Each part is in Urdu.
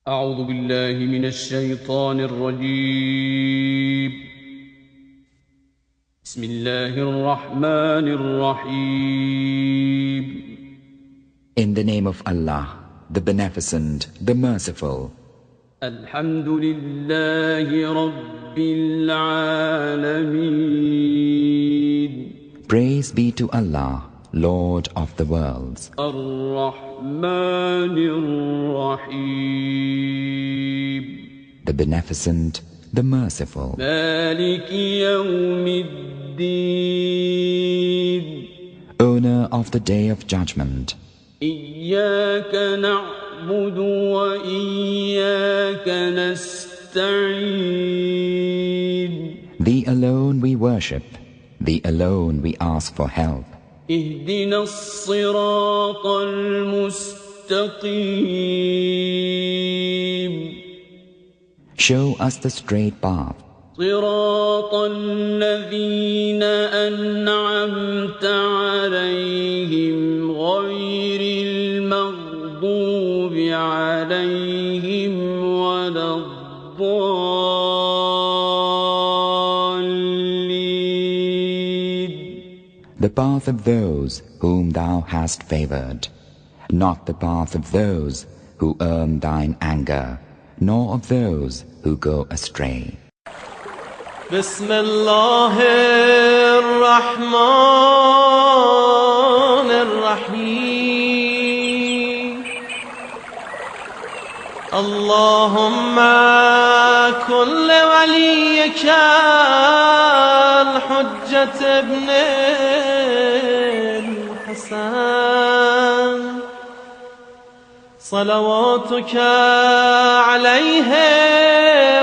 أعوذ بالله من الشيطان الرجيم. بسم الله الرحمن الرحيم. In the name of Allah, the Beneficent, the Merciful. الحمد لله رب العالمين. Praise be to Allah, Lord of the worlds. الرحمن الرحيم. The Beneficent, the Merciful. مالك يوم الدين. Owner of the Day of Judgment. إياك نعبد وإياك نستعين. Thee alone we worship, Thee alone we ask for help. اهدنا الصراط المستقيم. Show us the straight path. صراط الذين أنعمت عليهم غير المغضوب عليهم ولا الضالين. The path of those whom Thou hast favored, not the path of those who earn Thine anger, nor of those who go astray. بسم الله الرحمن الرحيم. اللهم كن لوليك الحجة ابن الحسن صلواتك عليه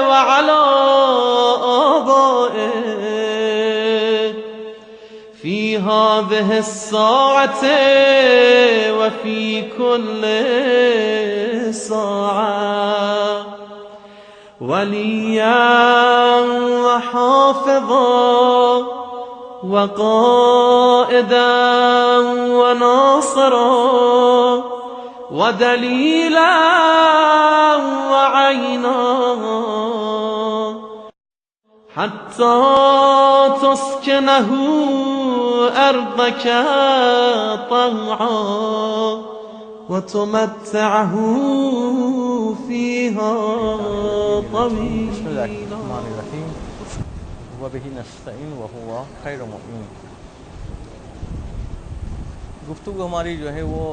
وعلى آبائه في هذه الساعة وفي كل ساعة وليا وحافظا وقائدا وناصرا ودليلا وعينا حتى تسكنه أرضك طوعا وتمتعه فيها طويلا. بسم الله الرحمن الرحیم وبه نستعین وهو خیر المعین. گفتگو ہماری جو ہے وہ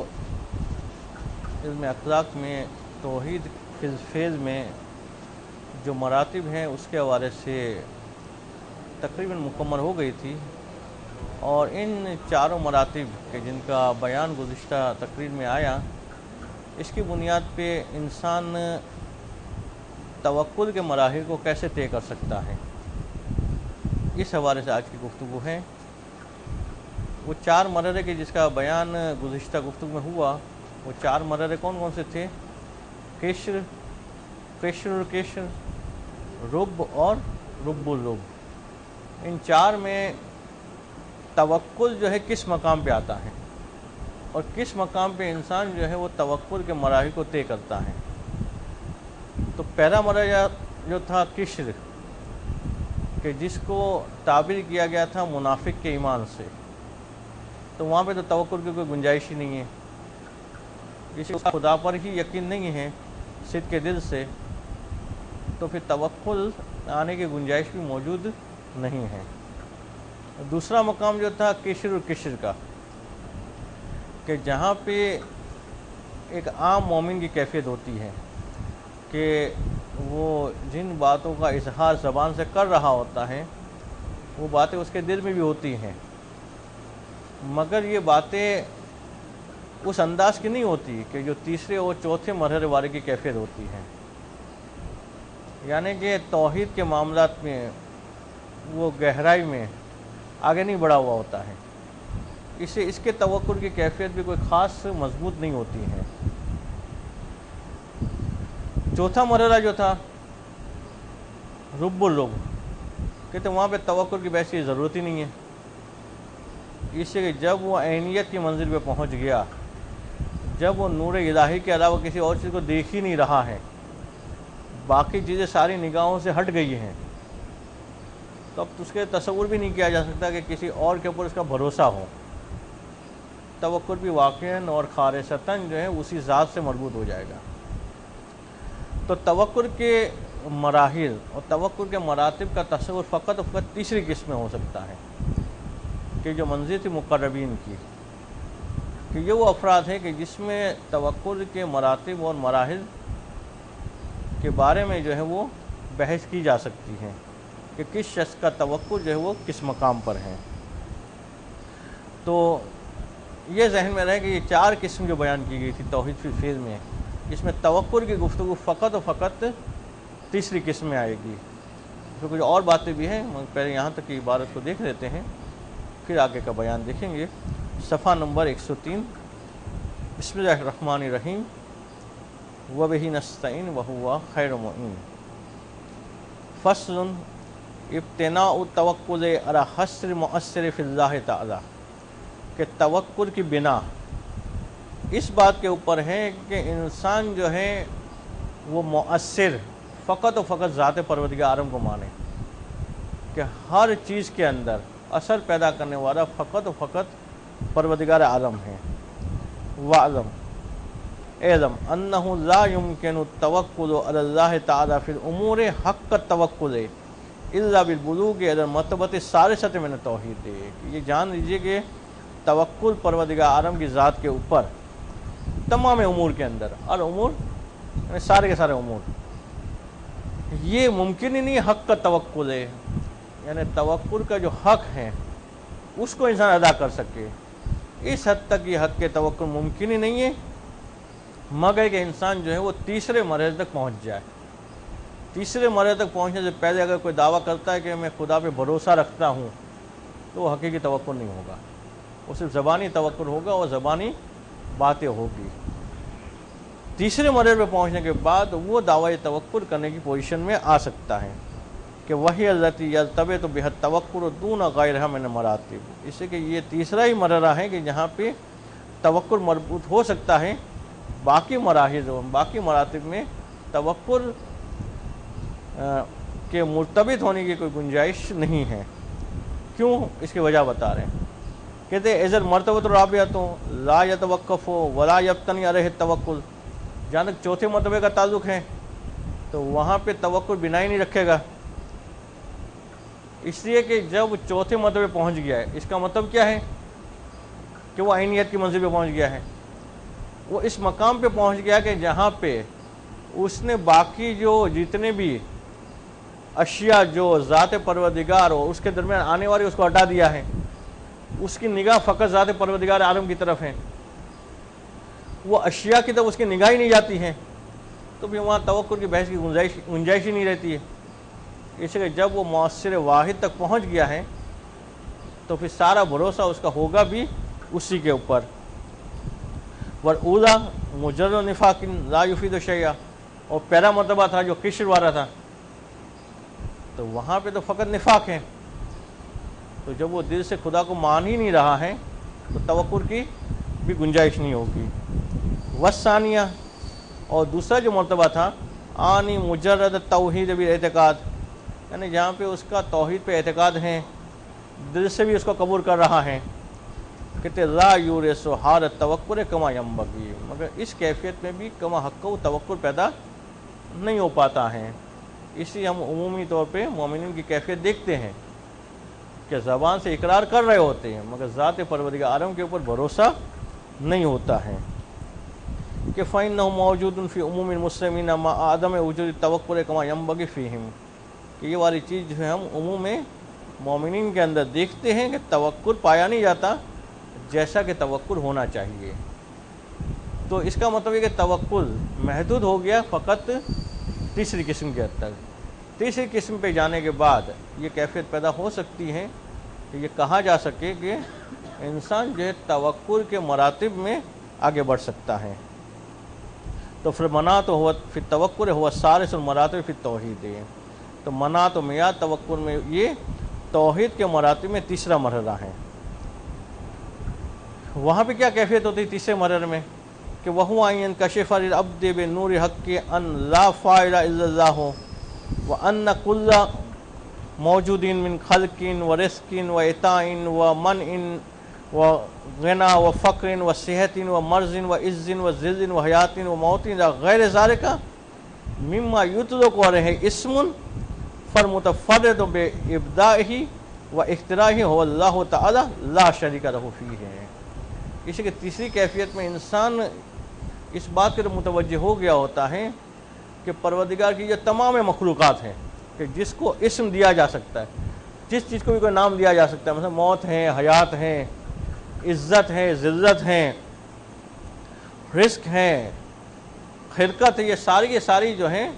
علم اخلاق میں توحید فیض میں جو مراتب ہیں اس کے حوالے سے تقریباً مکمل ہو گئی تھی، اور ان چاروں مراتب کے جن کا بیان گزشتہ تقریر میں آیا، اس کی بنیاد پہ انسان توکل کے مراحل کو کیسے طے کر سکتا ہے، اس حوالے سے آج کی گفتگو ہے. وہ چار مرحلے کے جس کا بیان گزشتہ گفتگو میں ہوا، وہ چار مرحلے کون کون سے تھے؟ قشر، رب اور رب الرب. ان چار میں توکل جو ہے کس مقام پہ آتا ہے اور کس مقام پہ انسان جو ہے وہ توکل کے مراحل کو طے کرتا ہے. تو پہلا مرحلہ جو تھا قشر، کہ جس کو تعبیر کیا گیا تھا منافق کے ایمان سے، تو وہاں پہ تو توکل کی کوئی گنجائش ہی نہیں ہے. جس کو خدا پر ہی یقین نہیں ہے صدق کے دل سے، تو پھر توکل آنے کی گنجائش بھی موجود نہیں ہے. دوسرا مقام جو تھا قشر کا، کہ جہاں پہ ایک عام مومن کی کیفیت ہوتی ہے کہ وہ جن باتوں کا اظہار زبان سے کر رہا ہوتا ہے وہ باتیں اس کے دل میں بھی ہوتی ہیں، مگر یہ باتیں اس انداز کی نہیں ہوتی کہ جو تیسرے اور چوتھے مرحلے والے کی کیفیت ہوتی ہے. یعنی کہ توحید کے معاملات میں وہ گہرائی میں آگے نہیں بڑھا ہوا ہوتا ہے، اس کے توکل کی کیفیت بھی کوئی خاص مضبوط نہیں ہوتی ہے. چوتھا مرحلہ جو تھا رب الرب، کہتے وہاں پہ توکل کی ویسی ضرورت ہی نہیں ہے، اس سے کہ جب وہ عینیت کی منزل پہ پہنچ گیا، جب وہ نور الہی کے علاوہ کسی اور چیز کو دیکھ ہی نہیں رہا ہے، باقی چیزیں ساری نگاہوں سے ہٹ گئی ہیں، تو اب اس کے تصور بھی نہیں کیا جا سکتا کہ کسی اور کے اوپر اس کا بھروسہ ہو۔ توکل بھی واقعاً اور خالصتاً جو ہے اسی ذات سے مربوط ہو جائے گا۔ تو توکل کے مراحل اور توکل کے مراتب کا تصور فقط تیسری قسم میں ہو سکتا ہے، کہ جو منزل تھی مقربین کی، کہ یہ وہ افراد ہیں کہ جس میں توکل کے مراتب اور مراحل کے بارے میں جو ہے وہ بحث کی جا سکتی ہے کہ کس شخص کا توکل جو ہے وہ کس مقام پر ہے۔ تو یہ ذہن میں رہے کہ یہ 4 قسم جو بیان کی گئی تھی توحید فی الفعل میں، اس میں توکل کی گفتگو فقط و فقط تیسری قسم میں آئے گی۔ اس میں کچھ اور باتیں بھی ہیں، پہلے یہاں تک کی عبارت کو دیکھ لیتے ہیں، پھر آگے کا بیان دیکھیں گے۔ صفحہ نمبر 103، بسم اللہ الرحمن الرحیم، وَبِهِ نَسْتَعِينُ وَهُوَ خَيْرُ مُعِينٍ۔ فصل ابتناء التوکل علی حصر مؤثر فی اللہ تعالی، کہ توکل کی بنا اس بات کے اوپر ہے کہ انسان جو ہے وہ مؤثر فقط و فقط ذات پروردگار عالم کو مانے، کہ ہر چیز کے اندر اثر پیدا کرنے والا فقط و فقط پروردگار عالم ہے۔ وَعْلَمْ اعلم انہ لا یمکن التوکل علی اللہ تعالی فی الامور حق التوکل الا بالبلوغ الی المرتبۃ الثالثۃ من التوحید، کہ یہ جان لیجئے کہ توکل پروردگار عالم کی ذات کے اوپر تمام امور کے اندر، الامور یعنی سارے کے سارے امور، یہ ممکن ہی نہیں حق کا توکل ہے، یعنی توکل کا جو حق ہے اس کو انسان ادا کر سکے، اس حد تک یہ حق کے توکل ممکن ہی نہیں ہے مگر کہ انسان جو ہے وہ تیسرے مرحلے تک پہنچ جائے۔ تیسرے مرحلے تک پہنچنے سے پہلے اگر کوئی دعویٰ کرتا ہے کہ میں خدا پہ بھروسہ رکھتا ہوں تو وہ حقیقی توکل نہیں ہوگا، وہ صرف زبانی توکل ہوگا اور زبانی باتیں ہوگی۔ تیسرے مرحلے پہ پہنچنے کے بعد وہ دعویٰ توکل کرنے کی پوزیشن میں آ سکتا ہے کہ وہی التی یلتبط بہا التوکل دون غیرہا من المراتب، اس سے کہ یہ تیسرا ہی مرحلہ ہے کہ جہاں پہ توکل مربوط ہو سکتا ہے، باقی مراحل اور باقی مراتب میں توکل کے مرتبط ہونے کی کوئی گنجائش نہیں ہے۔ کیوں؟ اس کی وجہ بتا رہے ہیں، کہتے ہیں اذا المرتبۃ الرابعۃ لا یتوقف ولا یبتنی علیہ التوکل، جہاں تک چوتھے مرتبے کا تعلق ہے تو وہاں پہ توکل بنا ہی نہیں رکھے گا، اس لیے کہ جب چوتھے مرتبے پہنچ گیا ہے اس کا مطلب کیا ہے کہ وہ عینیت کی منزل پہ پہنچ گیا ہے، وہ اس مقام پہ پہنچ گیا کہ جہاں پہ اس نے باقی جو جتنے بھی اشیاء جو ذات پروردگار اور اس کے درمیان آنے والی اس کو ہٹا دیا ہے، اس کی نگاہ فقط ذات پروردگار عالم کی طرف ہے، وہ اشیاء کی طرف اس کی نگاہ ہی نہیں جاتی ہے، تو پھر وہاں توکل کی بحث کی گنجائش ہی نہیں رہتی ہے۔ اس لیے جب وہ مؤثر واحد تک پہنچ گیا ہے تو پھر سارا بھروسہ اس کا ہوگا بھی اسی کے اوپر۔ والاولی مجرد نفاق لا یفید شیئا، اور پہلا مرتبہ تھا جو قشر والا تھا، تو وہاں پہ تو فقط نفاق ہے، تو جب وہ دل سے خدا کو مان ہی نہیں رہا ہے تو توکل کی بھی گنجائش نہیں ہوگی۔ والثانیہ، اور دوسرا جو مرتبہ تھا آنی مجرد توحید بالاعتقاد، یعنی جہاں پہ اس کا توحید پہ اعتقاد ہے، دل سے بھی اس کو قبول کر رہا ہے، کہتے لا یورث حال التوکل کما ینبغی، مگر اس کیفیت میں بھی کما حق و توکل پیدا نہیں ہو پاتا ہے۔ اس لیے ہم عمومی طور پہ مومنین کی کیفیت دیکھتے ہیں کہ زبان سے اقرار کر رہے ہوتے ہیں مگر ذات پروردگار عالم کے اوپر بھروسہ نہیں ہوتا ہے، کہ فإنه موجود فی عموم المسلمین مع عدم وجود التوکل کما ینبغی فیہم، کہ یہ والی چیز جو ہے ہم عموم مومنین کے اندر دیکھتے ہیں کہ توکل پایا نہیں جاتا جیسا کہ توکل ہونا چاہیے۔ تو اس کا مطلب ہے کہ توکل محدود ہو گیا فقط تیسری قسم کے حد تک۔ تیسری قسم پہ جانے کے بعد یہ کیفیت پیدا ہو سکتی ہے کہ یہ کہا جا سکے کہ انسان جو ہے توکل کے مراتب میں آگے بڑھ سکتا ہے۔ تو پھر مناط ہوا فی التوکل ہوا ثالث المراتب فی التوحید، تو مناط و معیار توکل میں یہ توحید کے مراتب میں تیسرا مرحلہ ہے۔ وہاں پہ کیا کیفیت ہوتی ہے تیسرے مرحلے میں؟ کہ وَهُوَ أَن يَنْكَشِفَ لِلْعَبْدِ بِنُورِ حَقِّ أَن لَا فَاعِلَ إِلَّا اللَّهُ وَأَنَّ كُلَّ مَوْجُودٍ مِنْ خَلْقٍ وَرِزْقٍ وَعِطَاءٍ وَمَنْعٍ وغنى وفقر وصحة ومرض وعز وذل وحیات وموت غیر ذلك مما يطلق عليه اسم فالمتفرد بإبدائه واختراعه هو اللہ تعالی لا شریک له فیہ. اسی کہ تیسری کیفیت میں انسان اس بات کے متوجہ ہو گیا ہوتا ہے کہ پروردگار کی یہ تمام مخلوقات ہیں کہ جس کو اسم دیا جا سکتا ہے، جس چیز کو بھی کوئی نام دیا جا سکتا ہے، مثلا موت ہے، حیات ہے، عزت ہے، ذلت ہے، رزق ہے، خلقت ہے، یہ ساری جو ہیں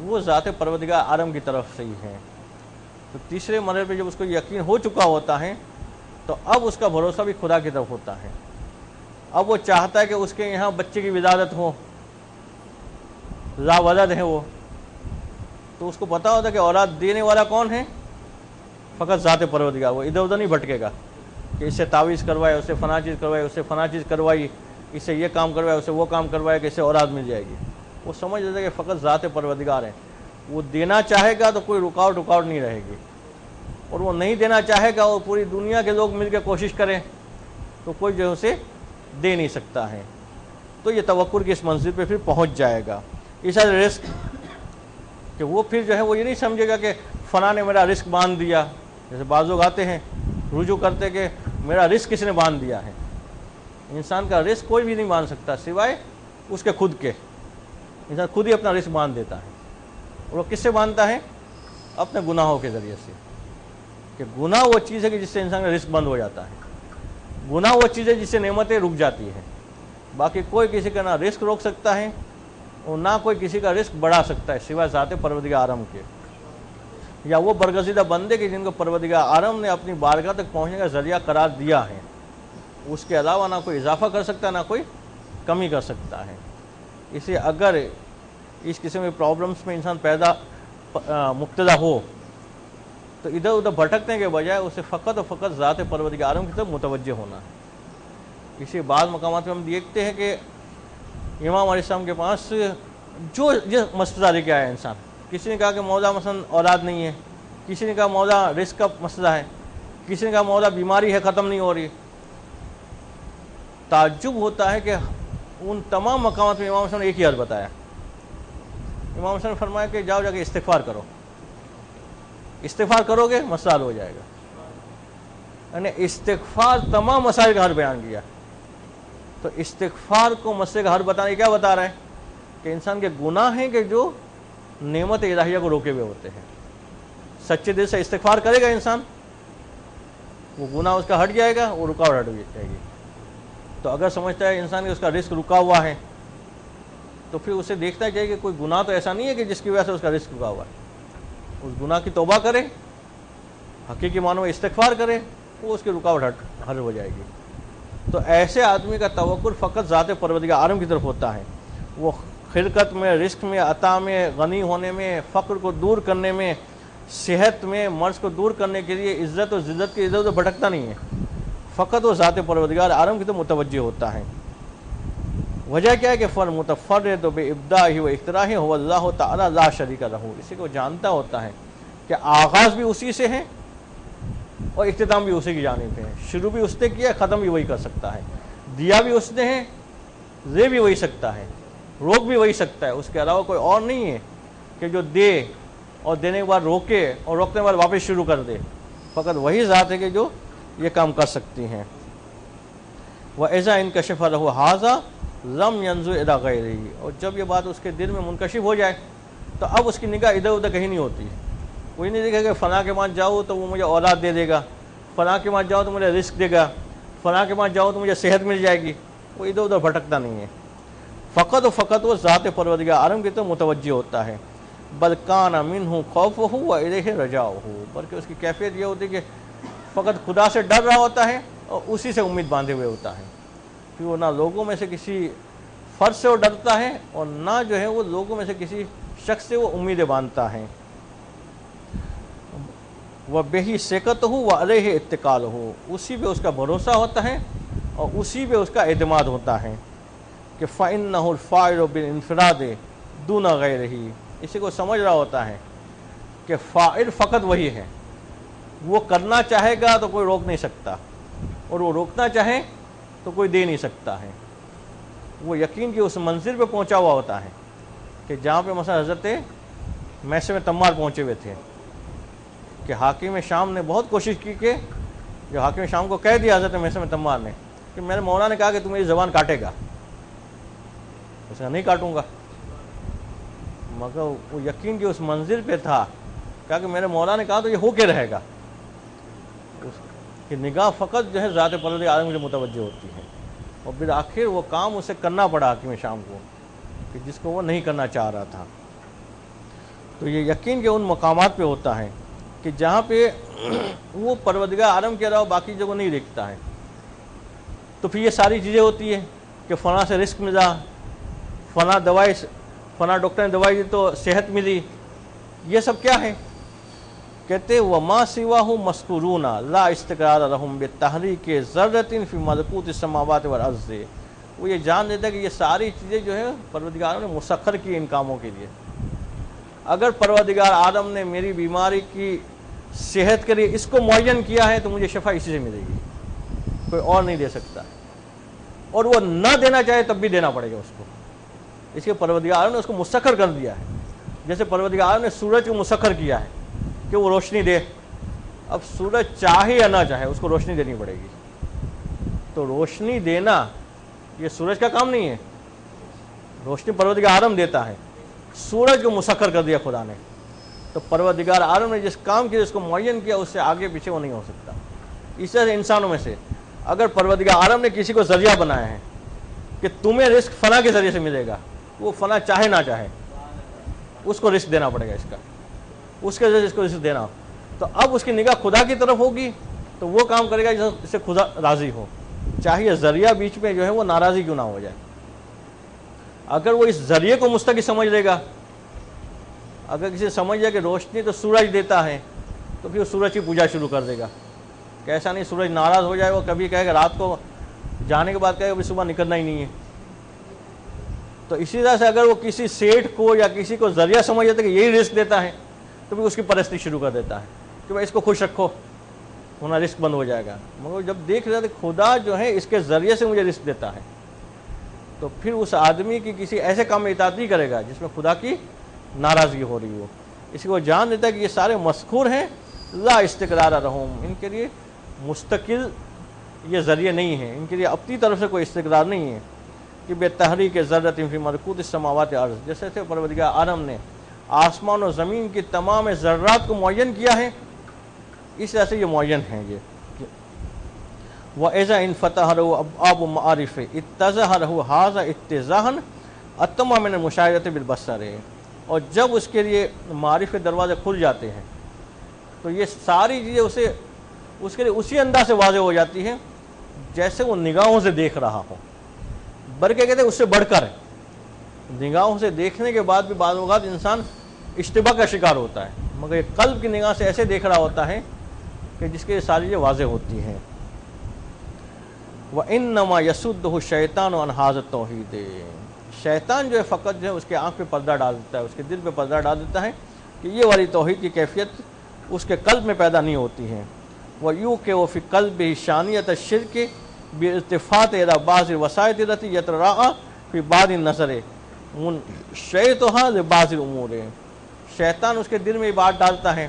وہ ذات پروردگار عالم کی طرف سے ہی ہیں. تو تیسرے مرحلے پہ جب اس کو یقین ہو چکا ہوتا ہے تو اب اس کا بھروسہ بھی خدا کی طرف ہوتا ہے. اب وہ چاہتا ہے کہ اس کے یہاں بچے کی ولادت ہو، لا ولد ہے وہ، تو اس کو پتا ہوتا ہے کہ اولاد دینے والا کون ہے؟ فقط ذات پروردگار. وہ ادھر ادھر نہیں بھٹکے گا کہ اس سے تعویذ کروائے، اس سے فلاں چیز کروائی، اس سے فلاں چیز کروائی، اس سے یہ کام کروائے، اس سے وہ کام کروایا کہ اس سے اولاد مل جائے گی. وہ سمجھ لیتا ہے کہ فقط ذات پروردگار ہے. وہ دینا چاہے گا تو کوئی رکاوٹ نہیں رہے گی، اور وہ نہیں دینا چاہے گا اور پوری دنیا کے لوگ مل کے کوشش کریں تو کوئی جو اسے دے نہیں سکتا ہے. تو یہ توکل کی اس منزل پہ پھر پہنچ جائے گا. اس رزق کہ وہ پھر جو ہے وہ یہ نہیں سمجھے گا کہ فلاں نے میرا رزق باندھ دیا. جیسے بعض لوگ آتے ہیں رجوع کرتے کہ میرا رزق کس نے باندھ دیا ہے. انسان کا رزق کوئی بھی نہیں باندھ سکتا سوائے اس کے خود کے. انسان خود ہی اپنا رزق باندھ دیتا ہے. اور وہ کس سے باندھتا ہے؟ اپنے گناہوں کے ذریعے سے. کہ گناہ وہ چیز ہے کہ جس سے انسان کا رزق بند ہو جاتا ہے. گناہ وہ چیز ہے جس سے نعمتیں رک جاتی ہیں. باقی کوئی کسی کا نہ رزق روک سکتا ہے اور نہ کوئی کسی کا رزق بڑھا سکتا ہے سوائے ذات پروردگار عالم کے، یا وہ برگزیدہ بندے کے جن کو پروردگار عالم نے اپنی بارگاہ تک پہنچنے کا ذریعہ قرار دیا ہے. اس کے علاوہ نہ کوئی اضافہ کر سکتا ہے نہ کوئی کمی کر سکتا ہے. اس لیے اگر اس قسم کے پرابلمس میں انسان مبتلا ہو تو ادھر ادھر بھٹکنے کے بجائے اسے فقط و فقط ذات پروردگار عالم کی طرف متوجہ ہونا ہے. اسی بعض مقامات میں ہم دیکھتے ہیں کہ امام علیہ السلام کے پاس جو مسئلہ لے کے آیا انسان، کسی نے کہا کہ مولا مثلا اولاد نہیں ہے، کسی نے کہا مولا رزق کا مسئلہ ہے، کسی نے کہا مولا بیماری ہے ختم نہیں ہو رہی. تعجب ہوتا ہے کہ ان تمام مقامات میں امام حسن نے ایک ہی حل بتایا. امام حسن نے فرمایا کہ جاؤ جا کے استغفار کرو، استغفار کرو گے مسئلہ حل ہو جائے گا. یعنی استغفار تمام مسائل کا حل بیان کیا. تو استغفار کو مسئلے کا حل بتانے کیا بتا رہا ہے؟ کہ انسان کے گناہ ہیں کہ جو نعمت الہیہ کو روکے ہوئے ہوتے ہیں. سچے دل سے استغفار کرے گا انسان، وہ گناہ اس کا ہٹ جائے گا، وہ رکاوٹ ہٹ جائے گی. تو اگر سمجھتا ہے انسان کہ اس کا رزق رکا ہوا ہے تو پھر اسے دیکھنا چاہیے کہ کوئی گناہ تو ایسا نہیں ہے کہ جس کی وجہ سے اس کا رزق رکا ہوا ہے. اس گناہ کی توبہ کرے، حقیقی معنوں میں استغفار کرے، وہ اس کی رکاوٹ حل ہو جائے گی. تو ایسے آدمی کا توکل فقط ذات پروردگار عالم کی طرف ہوتا ہے. وہ خلقت میں، رزق میں، عطا میں، غنی ہونے میں، فقر کو دور کرنے میں، صحت میں، مرض کو دور کرنے کے لیے عزت و ذلت کے ادھر ادھر بھٹکتا نہیں ہے. فقط وہ ذات پروردگار عالم کی طرف متوجہ ہوتا ہے. وجہ کیا ہے کہ فالمتفرد بإبداعه واختراعه هو اللہ تعالی لا شریک لہ. اسی کو جانتا ہوتا ہے کہ آغاز بھی اسی سے ہے اور اختتام بھی اسی کی جانب ہے. شروع بھی اس نے کیا، ختم بھی وہی کر سکتا ہے. دیا بھی اس نے ہے، دے بھی وہی سکتا ہے، روک بھی وہی سکتا ہے. اس کے علاوہ کوئی اور نہیں ہے کہ جو دے اور دینے کے بعد روکے اور روکنے کے بعد واپس شروع کر دے. فقط وہی ذات ہے کہ جو یہ کام کر سکتی ہیں. وَإِذَا انْكَشَفَ لَهُ هَذَا لَمْ يَنْظُرْ إِلَىٰ غَيْرِهِ. اور جب یہ بات اس کے دل میں منکشف ہو جائے تو اب اس کی نگاہ ادھر ادھر کہیں نہیں ہوتی. کوئی نہیں دیکھے کہ فلاں کے پاس جاؤ تو وہ مجھے اولاد دے دے گا، فلاں کے پاس جاؤ تو مجھے رزق دے گا، فلاں کے پاس جاؤ تو مجھے صحت مل جائے گی. وہ ادھر ادھر بھٹکتا نہیں ہے. فقط و فقط وہ ذات پروردگار عالم کی طرف متوجہ ہوتا ہے. بل کان منہ خوفہ والیہ رجاؤہ. بلکہ اس کی کیفیت یہ ہوتی ہے کہ فقط خدا سے ڈر رہا ہوتا ہے اور اسی سے امید باندھے ہوئے ہوتا ہے. کہ وہ نہ لوگوں میں سے کسی فرد سے وہ ڈرتا ہے اور نہ جو ہے وہ لوگوں میں سے کسی شخص سے وہ امیدیں باندھتا ہے. وَبِهِ ثِقَتُهُ وَعَلَيْهِ اتِّكَالُهُ. اسی پہ اس کا بھروسہ ہوتا ہے اور اسی پہ اس کا اعتماد ہوتا ہے. کہ فَإِنَّهُ الْفَاعِلُ بِالْإِنْفِرَادِ دُونَ غَيْرِهِ، اسی کو سمجھ رہا ہوتا ہے کہ فاعل فقط وہی ہے، وہ کرنا چاہے گا تو کوئی روک نہیں سکتا، اور وہ روکنا چاہے تو کوئی دے نہیں سکتا ہے۔ وہ یقین کی اس منزل پہ پہنچا ہوا ہوتا ہے کہ جہاں پہ مثلا حضرت میثم تمار پہنچے ہوئے تھے کہ حاکم شام نے بہت کوشش کی کہ جو حاکم شام کو کہہ دیا حضرت میثم تمار نے کہ میرے مولا نے کہا کہ تم میری زبان کاٹے گا، اس نے نہیں کاٹوں گا، مگر وہ یقین کی اس منزل پہ تھا، کہا کہ میرے مولا نے کہا تو یہ ہو کے رہے گا، کہ نگاہ فقط جو ہے ذات پروردگار عالم سے متوجہ ہوتی ہے، اور بالآخر وہ کام اسے کرنا پڑا حاکم شام کو کہ جس کو وہ نہیں کرنا چاہ رہا تھا۔ تو یہ یقین کے ان مقامات پہ ہوتا ہے کہ جہاں پہ وہ پروردگار عالم کے علاوہ باقی جگہ نہیں دیکھتا ہے، تو پھر یہ ساری چیزیں ہوتی ہیں کہ فلاں سے رزق ملا، فلاں دوائی، فلاں ڈاکٹر نے دوائی دی تو صحت ملی، یہ سب کیا ہے؟ کہتے وما سواہ مسکورون لا استقرار لہم بتحریک ذرۃ فی ملکوت السماوات والارض، وہ یہ جان دیتا ہے کہ یہ ساری چیزیں جو ہے پروردگار نے مسخر کی ان کاموں کے لیے۔ اگر پروردگار عالم نے میری بیماری کی صحت کے لیے اس کو معین کیا ہے تو مجھے شفا اسی سے ملے گی، کوئی اور نہیں دے سکتا، اور وہ نہ دینا چاہے تب بھی دینا پڑے گا اس کو، اس کے پروردگار عالم نے اس کو مسخر کر دیا ہے۔ جیسے پروردگار عالم نے سورج کو مسخر کیا ہے کہ وہ روشنی دے، اب سورج چاہے یا نہ چاہے اس کو روشنی دینی پڑے گی، تو روشنی دینا یہ سورج کا کام نہیں ہے، روشنی پروردگار عالم دیتا ہے، سورج کو مسخر کر دیا خدا نے، تو پروردگار عالم نے جس کام کے جس کو معین کیا اس سے آگے پیچھے وہ نہیں ہو سکتا۔ اس طرح انسانوں میں سے اگر پروردگار عالم نے کسی کو ذریعہ بنایا ہے کہ تمہیں رزق فلاں کے ذریعے سے ملے گا، وہ فلاں چاہے نہ چاہے اس کو رزق دینا پڑے گا، اس کا اس کے ذریعے اس کو رزق دینا، تو اب اس کی نگاہ خدا کی طرف ہوگی تو وہ کام کرے گا جس سے خدا راضی ہو، چاہے ذریعہ بیچ میں جو ہے وہ ناراضی کیوں نہ ہو جائے۔ اگر وہ اس ذریعے کو مستقل سمجھ لے گا، اگر کسی سمجھ جائے کہ روشنی تو سورج دیتا ہے تو پھر وہ سورج کی پوجا شروع کر دے گا، کہ ایسا نہیں سورج ناراض ہو جائے، وہ کبھی کہے گا رات کو جانے کے بعد کہے گا ابھی صبح نکلنا ہی نہیں ہے۔ تو اسی طرح سے اگر وہ کسی سیٹھ کو یا کسی کو ذریعہ سمجھ جاتا ہے کہ یہی رزق دیتا ہے تو پھر اس کی پرستی شروع کر دیتا ہے کہ بھائی اس کو خوش رکھو ورنہ رزق بند ہو جائے گا، مگر جب دیکھ رہے تھے خدا جو ہے اس کے ذریعے سے مجھے رزق دیتا ہے تو پھر اس آدمی کی کسی ایسے کام میں اطاعت نہیں کرے گا جس میں خدا کی ناراضگی ہو رہی ہو۔ اسی کو جان دیتا ہے کہ یہ سارے مذکور ہیں، لا استقرار لہم، ان کے لیے مستقل یہ ذریعے نہیں ہیں، ان کے لیے اپنی طرف سے کوئی استقرار نہیں ہے کہ بے تحریک ذرۃ فی ملکوت السماوات والارض، جیسے سے پروردگار عالم نے آسمان و زمین کی تمام ذرات کو معین کیا ہے، اس طرح سے یہ معین ہیں یہ۔ وَإِذَا انفتح له ابواب المعارف اتضح له هذا اتضاحا اتم من المشاہدۃ بالبصر، اور جب اس کے لیے معارف کے دروازے کھل جاتے ہیں تو یہ ساری چیزیں اس کے لیے اسی انداز سے واضح ہو جاتی ہیں جیسے وہ نگاہوں سے دیکھ رہا ہو، بلکہ کہتے ہیں اس سے بڑھ کر نگاہوں سے دیکھنے کے بعد بھی بعض اوقات انسان اشتباہ کا شکار ہوتا ہے، مگر یہ قلب کی نگاہ سے ایسے دیکھ رہا ہوتا ہے کہ جس کے ساری چیزیں واضح ہوتی ہیں۔ وَإِنَّمَا يَسُدُّهُ الشَّيْطَانُ عَنْ هَٰذَا التَّوْحِيدِ، شیطان جو ہے فقط جو ہے اس کے آنکھ پہ پردہ ڈال دیتا ہے، اس کے دل پہ پردہ ڈال دیتا ہے کہ یہ والی توحید کی کیفیت اس کے قلب میں پیدا نہیں ہوتی ہے۔ وَيُوقِعُ فِي قَلْبِهِ شَانِيَةَ الشِّرْكِ بِالْتِفَاتِ إِلَىٰ بَعْضِ الْوَسَائِطِ الَّتِي يَتَرَاءَىٰ فِي بَعْضِ النَّظَرِ مُنشِئَتُهَا لِبَعْضِ الْأُمُورِ، شیطان اس کے دل میں یہ بات ڈالتا ہے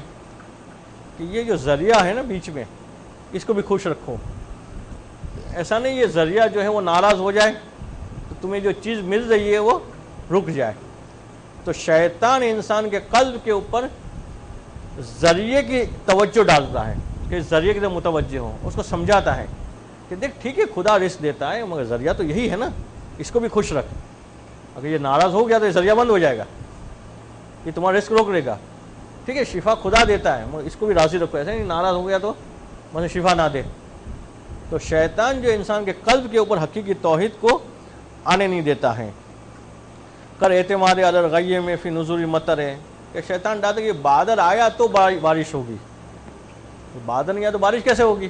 کہ یہ جو ذریعہ ہے نا بیچ میں اس کو بھی خوش رکھو، ایسا نہیں یہ ذریعہ جو ہے وہ ناراض ہو جائے تو تمہیں جو چیز مل رہی ہے وہ رک جائے۔ تو شیطان انسان کے قلب کے اوپر ذریعے کی توجہ ڈالتا ہے کہ ذریعے کی طرف متوجہ ہو، اس کو سمجھاتا ہے کہ دیکھ ٹھیک ہے خدا رزق دیتا ہے مگر ذریعہ تو یہی ہے نا، اس کو بھی خوش رکھ، اگر یہ ناراض ہو گیا تو یہ ذریعہ بند ہو جائے گا، یہ تمہارا رزق روک لے گا، ٹھیک ہے شفا خدا دیتا ہے مگر اس کو بھی راضی رکھو، ایسا نہیں ناراض ہو گیا تو مجھے شفا نہ دے۔ تو شیطان جو انسان کے قلب کے اوپر حقیقی توحید کو آنے نہیں دیتا ہے۔ کر اعتماد علی الغیّ میں فی نزول المطر ہے کہ شیطان ڈالتا ہے کہ بادل آیا تو بارش ہوگی، بادل نہیں آیا تو بارش کیسے ہوگی؟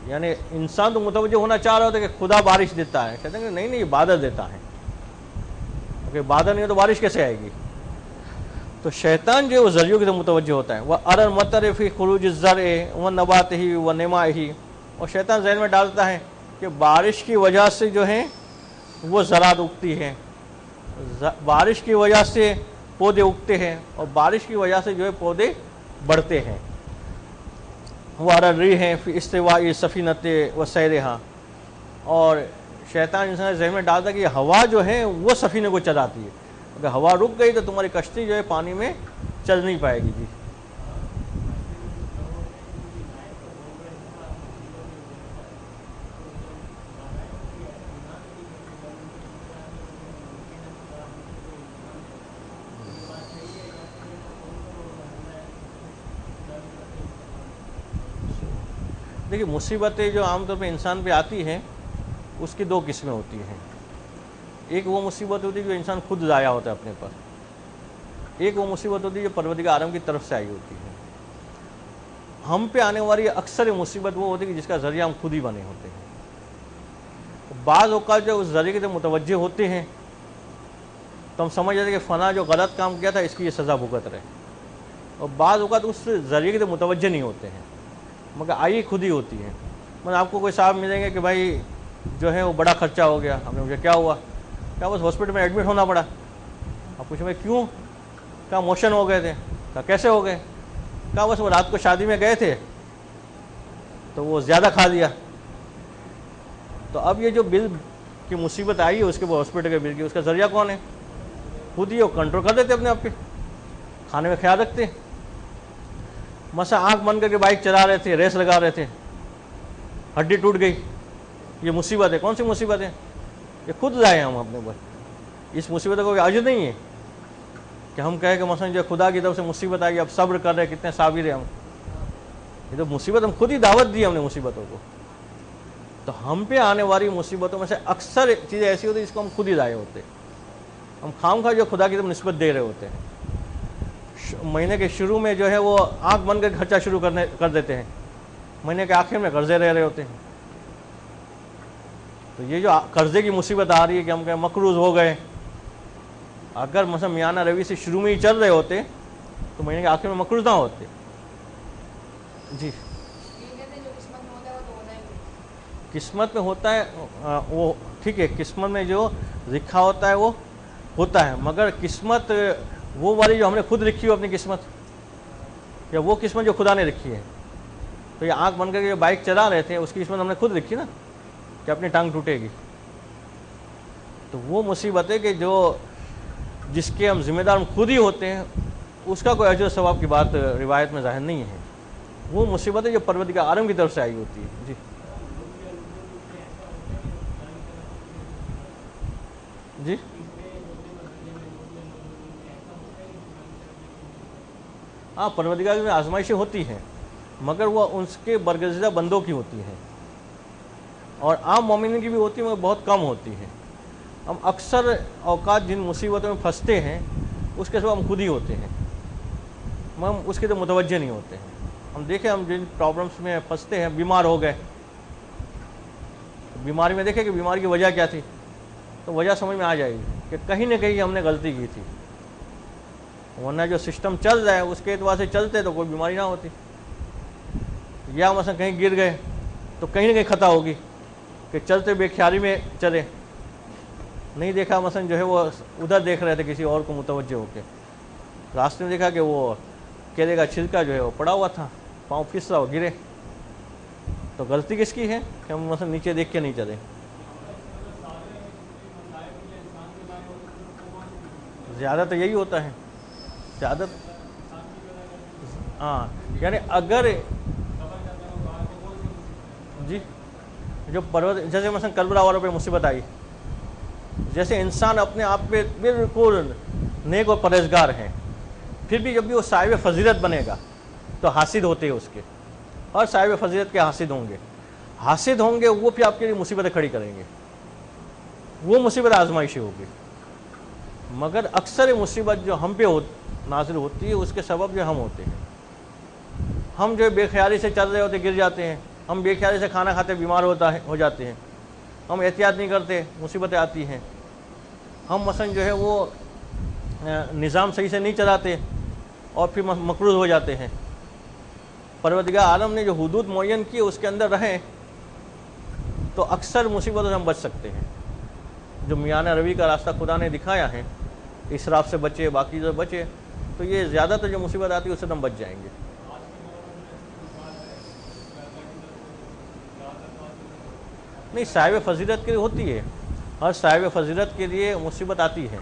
یعنی انسان تو متوجہ ہونا چاہ رہا ہوتا ہے کہ خدا بارش دیتا ہے، کہتے ہیں کہ نہیں نہیں، یہ بادل دیتا ہے، کیونکہ بادل نہیں ہے تو بارش کیسے آئے گی؟ تو شیطان جو ہے وہ ذریعوں کی طرف متوجہ ہوتا ہے، وہ ارن مطر فی خروج الزرع و نبات ہی و نما ہی، اور شیطان ذہن میں ڈالتا ہے کہ بارش کی وجہ سے جو ہے وہ زراعت اگتی ہے، بارش کی وجہ سے پودے اگتے ہیں، اور بارش کی وجہ سے جو ہے پودے بڑھتے ہیں۔ وہ الریح ہیں فی استواء سفینۃ و سیرہا، اور شیطان انسان ذہن میں ڈالتا ہے کہ ہوا جو ہے وہ سفینے کو چلاتی ہے، اگر ہوا رک گئی تو تمہاری کشتی جو ہے پانی میں چل نہیں پائے گی۔ جی دیکھیے، مصیبتیں جو عام طور پہ انسان پہ آتی ہیں اس کی دو قسمیں ہوتی ہیں۔ ایک وہ مصیبت ہوتی ہے جو انسان خود ضائع ہوتا ہے اپنے پر، ایک وہ مصیبت ہوتی ہے جو پروردگار عالم کی طرف سے آئی ہوتی ہے۔ ہم پہ آنے والی اکثر مصیبت وہ ہوتی ہے کہ جس کا ذریعہ ہم خود ہی بنے ہوتے ہیں۔ بعض اوقات جو اس ذریعے کی طرف متوجہ ہوتے ہیں تو ہم سمجھ جاتے ہیں کہ فلاں جو غلط کام کیا تھا اس کی یہ سزا بھگت رہے، اور بعض اوقات اس ذریعے کی طرف متوجہ نہیں ہوتے ہیں مگر آئی خود ہی ہوتی ہے۔ مطلب آپ کو کوئی صاحب ملیں گے کہ بھائی جو ہے وہ بڑا خرچہ ہو گیا، ہم نے مجھے کیا ہوا؟ کیا بس ہاسپٹل میں ایڈمٹ ہونا پڑا۔ آپ پوچھیں بھائی کیوں؟ کیا موشن ہو گئے تھے؟ کیا کیسے ہو گئے؟ کیا بس وہ رات کو شادی میں گئے تھے تو وہ زیادہ کھا لیا۔ تو اب یہ جو بل کی مصیبت آئی ہے اس کے وہ ہاسپٹل کے بل کی، اس کا ذریعہ کون ہے؟ خود ہی وہ کنٹرول کر دیتے اپنے آپ پہ، کھانے میں خیال رکھتے۔ مثلا آنکھ بند کر کے بائک چلا رہے تھے، ریس لگا رہے تھے، ہڈی ٹوٹ گئی، یہ مصیبت ہے۔ کون سی مصیبت ہے؟ یہ خود لائے ہم اپنے اوپر۔ اس مصیبت کا کوئی عجز نہیں ہے کہ ہم کہیں کہ مثلا جو خدا کی طرف سے مصیبت آئی، اب صبر کر رہے، کتنے صابر ہیں ہم۔ یہ تو مصیبت ہم خود ہی دعوت دی ہم نے مصیبتوں کو۔ تو ہم پہ آنے والی مصیبتوں میں سے اکثر چیزیں ایسی ہوتی ہیں جس کو ہم خود ہی لائے ہوتے ہیں، ہم خام خواہ جو خدا کی طرف نسبت دے رہے ہوتے ہیں۔ مہینے کے شروع میں جو ہے وہ آنکھ بند کر خرچہ شروع کر دیتے ہیں، مہینے کے آخر میں قرضے رہ رہے ہوتے ہیں۔ تو یہ جو قرضے کی مصیبت آ رہی ہے کہ ہم کہیں مقروض ہو گئے، اگر مثلا میانہ روی سے شروع میں ہی چل رہے ہوتے تو مہینے کے آخر میں مقروض نہ ہوتے۔ جی قسمت میں ہوتا ہے وہ ٹھیک ہے، قسمت میں جو لکھا ہوتا ہے وہ ہوتا ہے، مگر قسمت وہ والی جو ہم نے خود لکھی ہو اپنی قسمت، یا وہ قسمت جو خدا نے لکھی ہے۔ تو یہ آنکھ بن کر کے جو بائک چلا رہے تھے اس کی قسمت ہم نے خود لکھی نا کہ اپنی ٹانگ ٹوٹے گی۔ تو وہ مصیبت ہے کہ جو جس کے ہم ذمہ دار ہم خود ہی ہوتے ہیں، اس کا کوئی اجر و ثواب کی بات روایت میں ظاہر نہیں ہے۔ وہ مصیبت ہے جو پروردگار عالم کی طرف سے آئی ہوتی ہے۔ جی جی ہاں، پروردگار میں آزمائشیں ہوتی ہیں مگر وہ اس کے برگزیدہ بندوں کی ہوتی ہیں، اور عام مومنین کی بھی ہوتی ہیں مگر بہت کم ہوتی ہیں۔ ہم اکثر اوقات جن مصیبتوں میں پھنستے ہیں اس کے سبب ہم خود ہی ہوتے ہیں، ہم اس کے تو متوجہ نہیں ہوتے ہیں۔ ہم دیکھیں ہم جن پرابلمس میں پھنستے ہیں، بیمار ہو گئے، بیماری میں دیکھیں کہ بیماری کی وجہ کیا تھی، تو وجہ سمجھ میں آ جائے گی کہ کہیں نہ کہیں ہم نے غلطی کی تھی، ورنہ جو سسٹم چل رہا ہے اس کے اعتبار سے چلتے تو کوئی بیماری نہ ہوتی۔ یا مثلا کہیں گر گئے تو کہیں نہ کہیں خطا ہوگی کہ چلتے بے خیالی میں چلے، نہیں دیکھا مثلا جو ہے وہ ادھر دیکھ رہے تھے کسی اور کو متوجہ ہو کے، راستے میں دیکھا کہ وہ کیلے کا چھلکا جو ہے وہ پڑا ہوا تھا، پاؤں پھس رہا ہو، گرے، تو غلطی کس کی ہے کہ ہم مثلا نیچے دیکھ کے نہیں چلے۔ زیادہ تو یہی ہوتا ہے، زیادہ ہاں، یعنی اگر جی جو جیسے مثلا کربلا والوں پہ مصیبت آئی، جیسے انسان اپنے آپ پہ بالکل نیک اور پرہیزگار ہیں، پھر بھی جب بھی وہ صاحب فضیلت بنے گا تو حاسد ہوتے ہیں اس کے، اور صاحب فضیلت کے حاسد ہوں گے وہ پھر آپ کے لیے مصیبتیں کھڑی کریں گے، وہ مصیبت آزمائشی ہوگی۔ مگر اکثر مصیبت جو ہم پہ نازل ہوتی ہے اس کے سبب جو ہم ہوتے ہیں، ہم جو بے خیالی سے چل رہے ہوتے گر جاتے ہیں، ہم بے خیالی سے کھانا کھاتے بیمار ہو جاتے ہیں، ہم احتیاط نہیں کرتے، مصیبتیں آتی ہیں، ہم مثلا جو ہے وہ نظام صحیح سے نہیں چلاتے اور پھر مقروض ہو جاتے ہیں۔ پروردگار عالم نے جو حدود معین کی اس کے اندر رہیں تو اکثر مصیبتوں سے ہم بچ سکتے ہیں۔ جو میانہ روی کا راستہ خدا نے دکھایا ہے، اسراف سے بچے، باقی سے بچے، تو یہ زیادہ تر جو مصیبت آتی ہے اس سے ہم بچ جائیں گے۔ نہیں، صاحب فضیلت کے لیے ہوتی ہے، ہر صاحب فضیلت کے لیے مصیبت آتی ہے۔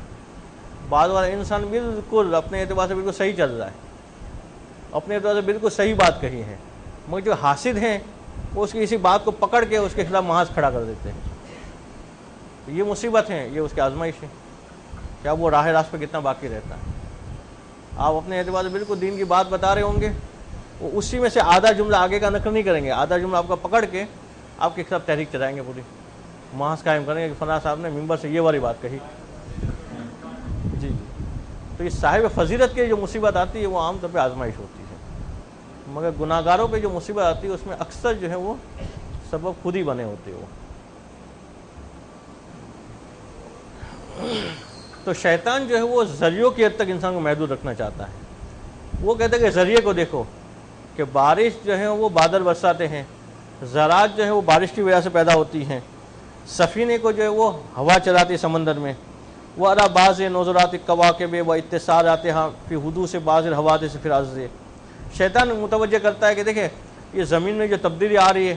بعض والا انسان بالکل اپنے اعتبار سے بالکل صحیح چل رہا ہے، اپنے اعتبار سے بالکل صحیح بات کہی ہے، مگر جو حاسد ہیں وہ اس کی اسی بات کو پکڑ کے اس کے خلاف محاذ کھڑا کر دیتے ہیں۔ یہ مصیبت ہے، یہ اس کی آزمائش ہے، کیا وہ راہ راست پہ کتنا باقی رہتا ہے۔ آپ اپنے اعتبار سے بالکل دین کی بات بتا رہے ہوں گے، وہ اسی میں سے آدھا جملہ آگے کا نقل نہیں کریں گے، آدھا جملہ آپ کا پکڑ کے آپ کے خلاف تحریک چلائیں گے، پوری محاذ قائم کریں گے کہ فلاں صاحب نے ممبر سے یہ والی بات کہی۔ جی تو یہ صاحب فضیلت کی جو مصیبت آتی ہے وہ عام طور پہ آزمائش ہوتی ہے، مگر گناہ گاروں پہ جو مصیبت آتی ہے اس میں اکثر جو ہے وہ سبب خود ہی بنے ہوتے ہو۔ تو شیطان جو ہے وہ ذریعوں کی حد تک انسان کو محدود رکھنا چاہتا ہے۔ وہ کہتے ہیں کہ ذریعے کو دیکھو کہ بارش جو ہے وہ بادل برساتے ہیں، زراعت جو ہے وہ بارش کی وجہ سے پیدا ہوتی ہیں، سفینے کو جو ہے وہ ہوا چلاتی ہے سمندر میں، وہ ارا باز نوزرات کواکب و اتصالات ہاں فی حدود سے باز حوادث سے فراز۔ شیطان متوجہ کرتا ہے کہ دیکھیں یہ زمین میں جو تبدیلی آ رہی ہے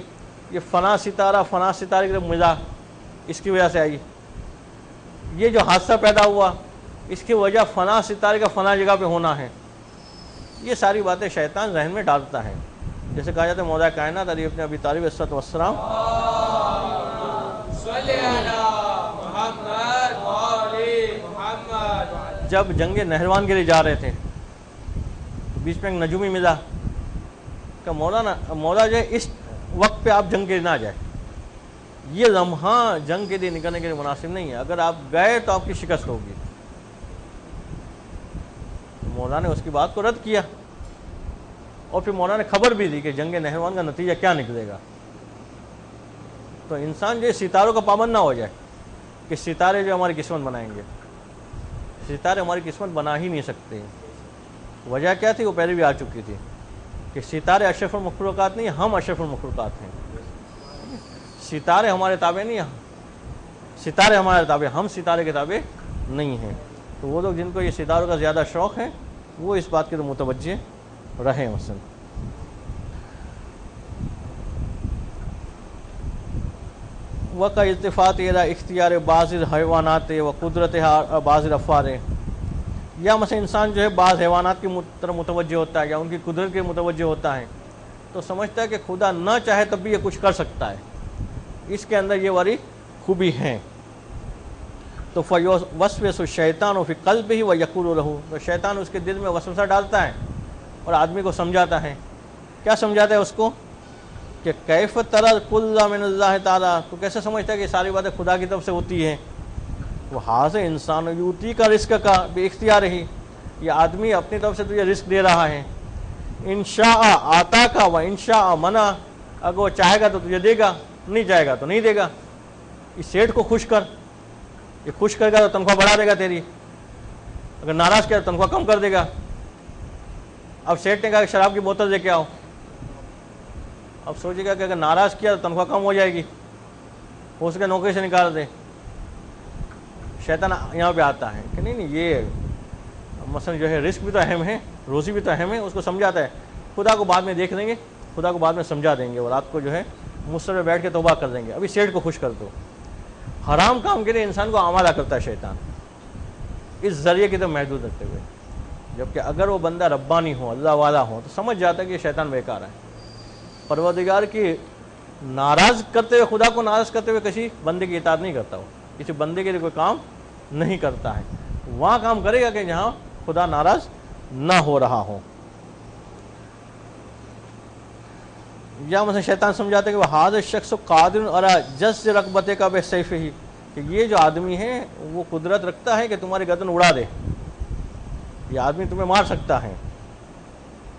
یہ فلاں ستارے کی مزاح اس کی وجہ سے آئی، یہ جو حادثہ پیدا ہوا اس کی وجہ فلاں ستارے کا فلاں جگہ پہ ہونا ہے۔ یہ ساری باتیں شیطان ذہن میں ڈالتا ہے۔ جیسے کہا جاتا ہے مولا کائنات علی ابن ابی طالب علیہ السلام جب جنگ نہروان کے لیے جا رہے تھے تو بیچ میں ایک نجومی ملا کہ مولا جو ہے اس وقت پہ آپ جنگ کے لیے نہ جائے، یہ لمحہ جنگ کے لیے نکلنے کے لیے مناسب نہیں ہے، اگر آپ گئے تو آپ کی شکست ہوگی۔ مولا نے اس کی بات کو رد کیا اور پھر مولا نے خبر بھی دی کہ جنگ نہروان کا نتیجہ کیا نکلے گا۔ تو انسان جو ستاروں کا پابند نہ ہو جائے کہ ستارے جو ہماری قسمت بنائیں گے، ستارے ہماری قسمت بنا ہی نہیں سکتے۔ وجہ کیا تھی وہ پہلے بھی آ چکی تھی کہ ستارے اشرف المخلوقات نہیں، ہم اشرف المخلوقات ہیں۔ ستارے ہمارے تابع نہیں، ستارے ہمارے تابع، ہم ستارے کے تابع نہیں ہیں۔ تو وہ لوگ جن کو یہ ستاروں کا زیادہ شوق ہے وہ اس بات کے تو متوجہ رہیں۔ مثلا وقع التفات الى اختیار بعض الحیوانات و قدرت بعض الافعار، یا مثلا انسان جو ہے بعض حیوانات کی طرف متوجہ ہوتا ہے یا ان کی قدرت کے متوجہ ہوتا ہے تو سمجھتا ہے کہ خدا نہ چاہے تب بھی یہ کچھ کر سکتا ہے، اس کے اندر یہ والی خوبی ہے۔ تو وسوس الشیطان فی قلبہ و یقول لہ، تو شیطان اس کے دل میں وسوسہ ڈالتا ہے اور آدمی کو سمجھاتا ہے۔ کیا سمجھاتا ہے اس کو کہ کیف تری کل من اللہ تعالیٰ، تو کیسے سمجھتا ہے کہ ساری باتیں خدا کی طرف سے ہوتی ہیں۔ وہ حاضر انسان یوتی کا رزق کا بے اختیار ہی، یہ آدمی اپنی طرف سے تجھے رزق دے رہا ہے۔ انشاء آتا کا و انشاء منع، اگر وہ چاہے گا تو تجھے دے گا، نہیں چاہے گا تو نہیں دے گا۔ اس سیٹ کو خوش کر، یہ خوش کرے گا تو تنخواہ بڑھا دے گا تیری، اگر ناراض کیا تو تنخواہ کم کر دے گا۔ اب سیٹ نے کہا کہ شراب کی بوتل دے کے آؤ، اب سوچے گا کہ اگر ناراض کیا تو تنخواہ کم ہو جائے گی، ہو سکے نوکری سے نکال دے۔ شیطان یہاں پہ آتا ہے کہ نہیں یہ مثلا جو ہے رزق بھی تو اہم ہے، روزی بھی تو اہم ہے، اس کو سمجھاتا ہے خدا کو بعد میں دیکھ لیں گے، خدا کو بعد میں سمجھا دیں گے، اور رات کو جو ہے مصر پہ بیٹھ کے توبہ کر دیں گے، ابھی سیٹ کو خوش کر دو۔ حرام کام کے لیے انسان کو آمادہ کرتا ہے شیطان، اس ذریعے کی طرف محدود رکھتے ہوئے، جبکہ اگر وہ بندہ ربانی ہو، اللہ والا ہو، تو سمجھ جاتا ہے کہ یہ شیطان بیکار ہے۔ پروردگار کی ناراض کرتے ہوئے، خدا کو ناراض کرتے ہوئے کسی بندے کی اطاعت نہیں کرتا، ہو کسی بندے کے لیے کوئی کام نہیں کرتا ہے، وہاں کام کرے گا کہ جہاں خدا ناراض نہ ہو رہا ہو۔ یا مثلا شیطان سمجھاتا ہے کہ وہ حاضر شخص قادر علی جز رغبت کا بسیف ہی، کہ یہ جو آدمی ہے وہ قدرت رکھتا ہے کہ تمہاری گردن اڑا دے، یہ آدمی تمہیں مار سکتا ہے۔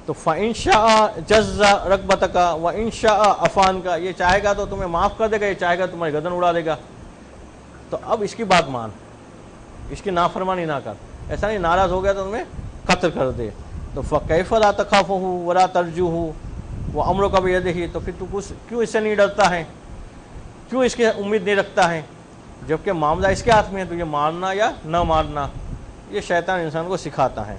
تو فَإِن شَاءَ جَزَّ رَكْبَتَكَ وَإِن شَاءَ عَفَانْكَ، یہ چاہے گا تو تمہیں معاف کر دے گا، یہ چاہے گا تمہاری گردن اڑا دے گا. تو اب اس کی بات مان، اس کی نافرمانی نہ کر. ایسا نہیں ناراض ہو گیا تو تمہیں قتل کر دے. تو فَكَيْفَ لَا تَخَافُهُ وَلَا تَرْجُوهُ وَأَمْرُكَ بِيَدِهِ، تو پھر تو کیوں اس سے نہیں ڈرتا ہے، کیوں اس کی امید نہیں رکھتا ہے، جبکہ معاملہ اس کے ہاتھ میں ہے. تو یہ مارنا یا نہ مارنا یہ شیطان انسان کو سکھاتا ہے.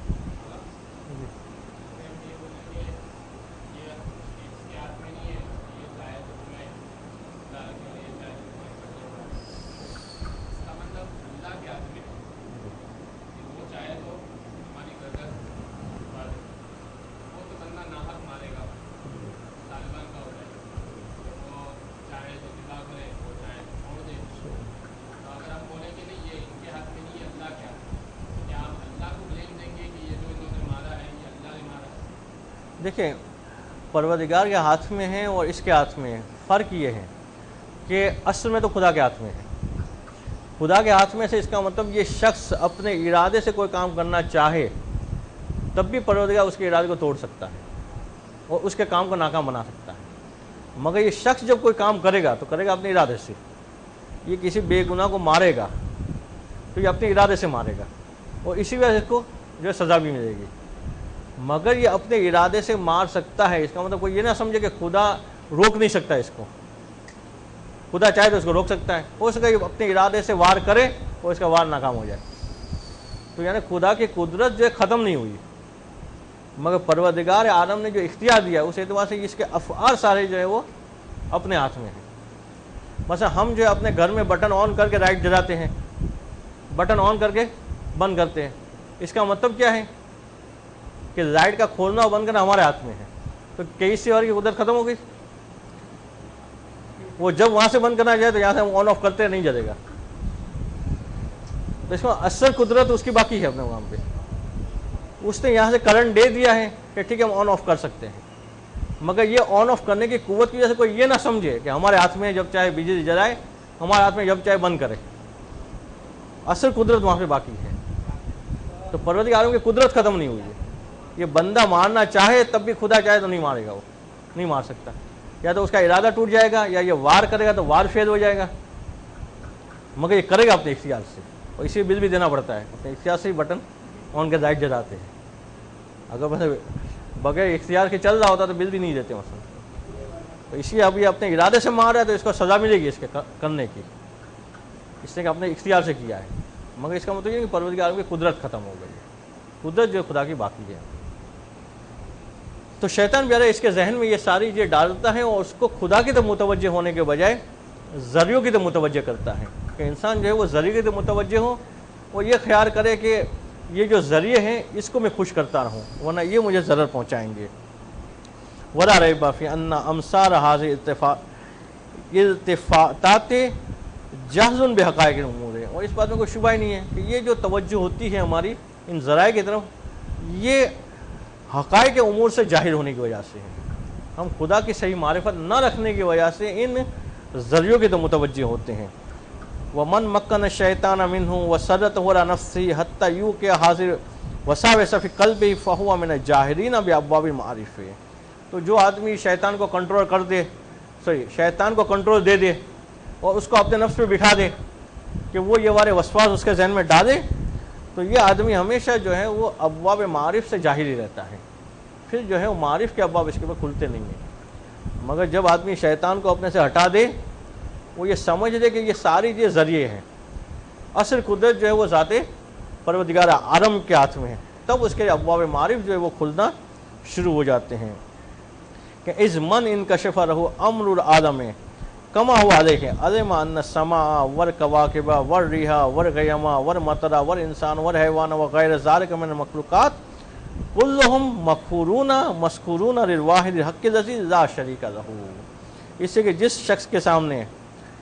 دیکھیں پروردگار کے ہاتھ میں ہے اور اس کے ہاتھ میں ہے. فرق یہ ہے کہ اصل میں تو خدا کے ہاتھ میں ہے. خدا کے ہاتھ میں سے اس کا مطلب یہ شخص اپنے ارادے سے کوئی کام کرنا چاہے تب بھی پروردگار اس کے ارادے کو توڑ سکتا ہے اور اس کے کام کو ناکام بنا سکتا ہے. مگر یہ شخص جب کوئی کام کرے گا تو کرے گا اپنے ارادے سے. یہ کسی بے گناہ کو مارے گا تو یہ اپنے ارادے سے مارے گا اور اسی وجہ سے اس کو جو ہے سزا بھی ملے گی. مگر یہ اپنے ارادے سے مار سکتا ہے. اس کا مطلب کوئی یہ نہ سمجھے کہ خدا روک نہیں سکتا اس کو. خدا چاہے تو اس کو روک سکتا ہے. ہو سکتا ہے کہ اپنے ارادے سے وار کرے اور اس کا وار ناکام ہو جائے. تو یعنی خدا کی قدرت جو ہے ختم نہیں ہوئی، مگر پروردگار عالم نے جو اختیار دیا اس اعتبار سے اس کے افعال سارے جو ہے وہ اپنے ہاتھ میں ہیں. مثلا ہم جو ہے اپنے گھر میں بٹن آن کر کے لائٹ جلاتے ہیں، بٹن آن کر کے بند کرتے ہیں. اس کا مطلب کیا ہے کہ لائٹ کا کھولنا اور بند کرنا ہمارے ہاتھ میں ہے. تو کسی اور کی قدرت ختم ہو گئی. وہ جب وہاں سے بند کرنا جائے تو یہاں سے ہم آن آف کرتے نہیں جلے گا. تو اس میں اصل قدرت اس کی باقی ہے اپنے وہاں پہ. اس نے یہاں سے کرنٹ دے دیا ہے کہ ٹھیک ہے ہم آن آف کر سکتے ہیں. مگر یہ آن آف کرنے کی قوت کی وجہ سے کوئی یہ نہ سمجھے کہ ہمارے ہاتھ میں جب چاہے بجلی جلائے، ہمارے ہاتھ میں جب چاہے بند کرے. اصل قدرت وہاں پہ باقی ہے. تو پروردگاروں کی قدرت ختم نہیں ہوئی ہے. یہ بندہ مارنا چاہے تب بھی خدا چاہے تو نہیں مارے گا، وہ نہیں مار سکتا. یا تو اس کا ارادہ ٹوٹ جائے گا یا یہ وار کرے گا تو وار فیل ہو جائے گا. مگر یہ کرے گا اپنے اختیار سے، اور اسی بل بھی دینا پڑتا ہے. اپنے اختیار سے ہی بٹن آن کے لائٹ جلاتے ہیں. اگر بغیر اختیار کے چل رہا ہوتا تو بل بھی نہیں دیتے مثلا. تو اس لیے اب یہ اپنے ارادے سے مار رہا ہے تو اس کو سزا ملے گی اس کے کرنے کی، اس نے اپنے اختیار سے کیا ہے. مگر اس کا مطلب یہ کہ پروردگار کی قدرت ختم ہو گئی ہے. قدرت جو خدا کی باقی ہے. تو شیطان بیارے اس کے ذہن میں یہ ساری چیزیں ڈالتا ہے اور اس کو خدا کی طرف متوجہ ہونے کے بجائے ذریعوں کی طرف متوجہ کرتا ہے کہ انسان جو ہے وہ ذریعے کی طرف متوجہ ہو اور یہ خیال کرے کہ یہ جو ذریعے ہیں اس کو میں خوش کرتا رہوں ورنہ یہ مجھے ضرر پہنچائیں گے. ولا ریب فی ان امثال هذه التفاتات جہز بحقائق الامور ہے. اور اس بات میں کوئی شبہ ہی نہیں ہے کہ یہ جو توجہ ہوتی ہے ہماری ان ذرائع کی طرف، یہ حقائق امور سے ظاہر ہونے کی وجہ سے ہے. ہم خدا کی صحیح معرفت نہ رکھنے کی وجہ سے ان ذریعوں کی طرف متوجہ ہوتے ہیں. ومن مکن الشیطان منہ وسرته على نفسه حتى يوقع حاضر وساوس في قلبه فهو من الجاهلين بابواب المعارف. تو جو آدمی شیطان کو کنٹرول کر دے، شیطان کو کنٹرول دے دے اور اس کو اپنے نفس پہ بٹھا دے کہ وہ یہ والے وسواس اس کے ذہن میں ڈالے، تو یہ آدمی ہمیشہ جو ہے وہ ابواب معارف سے جاہل ہی رہتا ہے. پھر جو ہے وہ معارف کے ابواب اس کے اوپر کھلتے نہیں ہیں. مگر جب آدمی شیطان کو اپنے سے ہٹا دے، وہ یہ سمجھ دے کہ یہ ساری چیز ذریعے ہیں، اصل قدرت جو ہے وہ ذات پروردگار عالم کے ہاتھ میں ہے، تب اس کے ابواب معارف جو ہے وہ کھلنا شروع ہو جاتے ہیں. کہ از من انکشف رہو امر العالم کما ہوا علیہ علم ان السماء والکواکب والریح والغیم والمطر والانسان والحیوان وغیر ذلک من المخلوقات کلہم مغفورون مذکورون للواحد الحق الذی لا شریک لہ. اس سے کہ جس شخص کے سامنے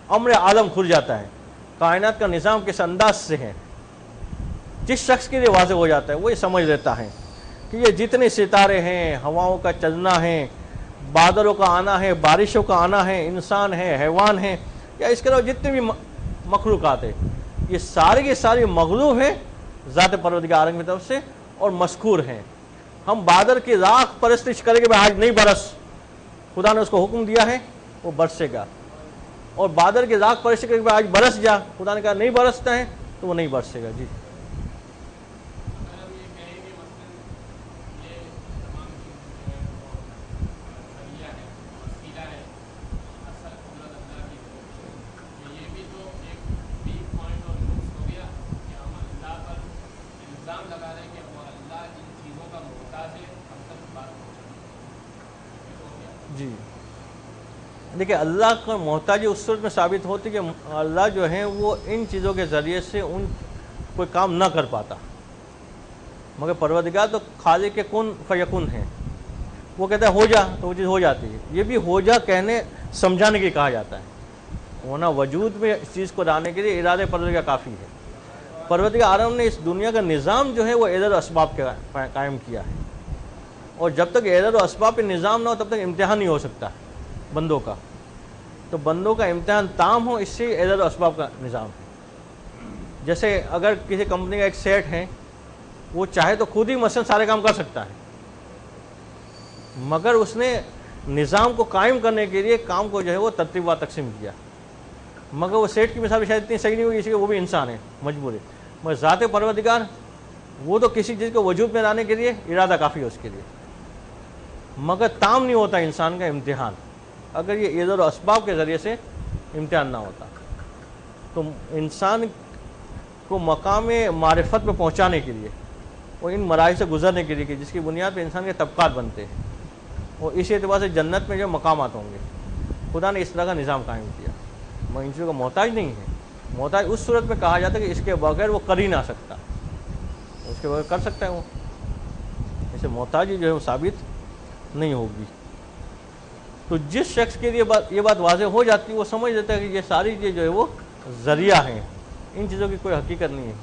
امر عالم کھل جاتا ہے، کائنات کا نظام کس انداز سے ہے، جس شخص کے لیے واضح ہو جاتا ہے وہ یہ سمجھ لیتا ہے کہ یہ جتنے ستارے ہیں، ہواؤں کا چلنا ہے، بادلوں کا آنا ہے، بارشوں کا آنا ہے، انسان ہے، حیوان ہے، یا اس کے علاوہ جتنے بھی مخلوقات ہیں، یہ ساری مغلوب ہیں ذات پروردگار کی طرف سے اور مذکور ہیں. ہم بادل کی راکھ پرستش کریں گے آج نہیں برس، خدا نے اس کو حکم دیا ہے وہ برسے گا، اور بادل کی راکھ پرستش کریں گے آج برس جا، خدا نے کہا نہیں برستا ہے تو وہ نہیں برسے گا۔ جی جی دیکھیں، اللہ کا محتاجی اس صورت میں ثابت ہوتی کہ اللہ جو ہے وہ ان چیزوں کے ذریعے سے ان کوئی کام نہ کر پاتا، مگر پروردگار تو خالق کے کن فیکن ہیں، وہ کہتا ہے ہو جا تو وہ چیز ہو جاتی ہے۔ یہ بھی ہو جا کہنے سمجھانے کے کہا جاتا ہے، ورنہ وجود میں اس چیز کو لانے کے لیے ارادہ پروردگار کافی ہے۔ پروردگار عالم نے اس دنیا کا نظام جو ہے وہ عدد و اسباب کے قائم کیا ہے، اور جب تک عدد و اسباب پہ نظام نہ ہو تب تک امتحان نہیں ہو سکتا بندوں کا، تو بندوں کا امتحان تام ہو، اس سے عدد و اسباب کا نظام ہے۔ جیسے اگر کسی کمپنی کا ایک سیٹ ہے، وہ چاہے تو خود ہی مثلا سارے کام کر سکتا ہے، مگر اس نے نظام کو قائم کرنے کے لیے کام کو جو ہے وہ ترتیب و تقسیم کیا، مگر وہ سیٹ کی مثال شاید اتنی صحیح نہیں ہوئی، اس لیے وہ بھی انسان ہے، مجبور ہے، مگر ذات پروردگار وہ تو کسی چیز کو وجود میں لانے کے لیے ارادہ کافی ہے اس کے لیے، مگر تام نہیں ہوتا انسان کا امتحان اگر یہ عدد و اسباب کے ذریعے سے امتحان نہ ہوتا۔ تو انسان کو مقام معرفت پہ پہنچانے کے لیے اور ان مراحل سے گزرنے کے لیے کہ جس کی بنیاد پہ انسان کے طبقات بنتے ہیں، اور اسی اعتبار سے جنت میں جو مقامات ہوں گے، خدا نے اس طرح کا نظام قائم کیا، مگر ان چیزوں کا محتاج نہیں ہے۔ محتاج اس صورت میں کہا جاتا ہے کہ اس کے بغیر وہ کر ہی نہ سکتا، اس کے بغیر کر سکتا ہے وہ، اسے محتاجی جو ہے وہ ثابت نہیں ہوگی۔ تو جس شخص کے لیے یہ بات واضح ہو جاتی ہے وہ سمجھ لیتا ہے کہ یہ ساری چیزیں جو ہے وہ ذریعہ ہیں، ان چیزوں کی کوئی حقیقت نہیں ہے۔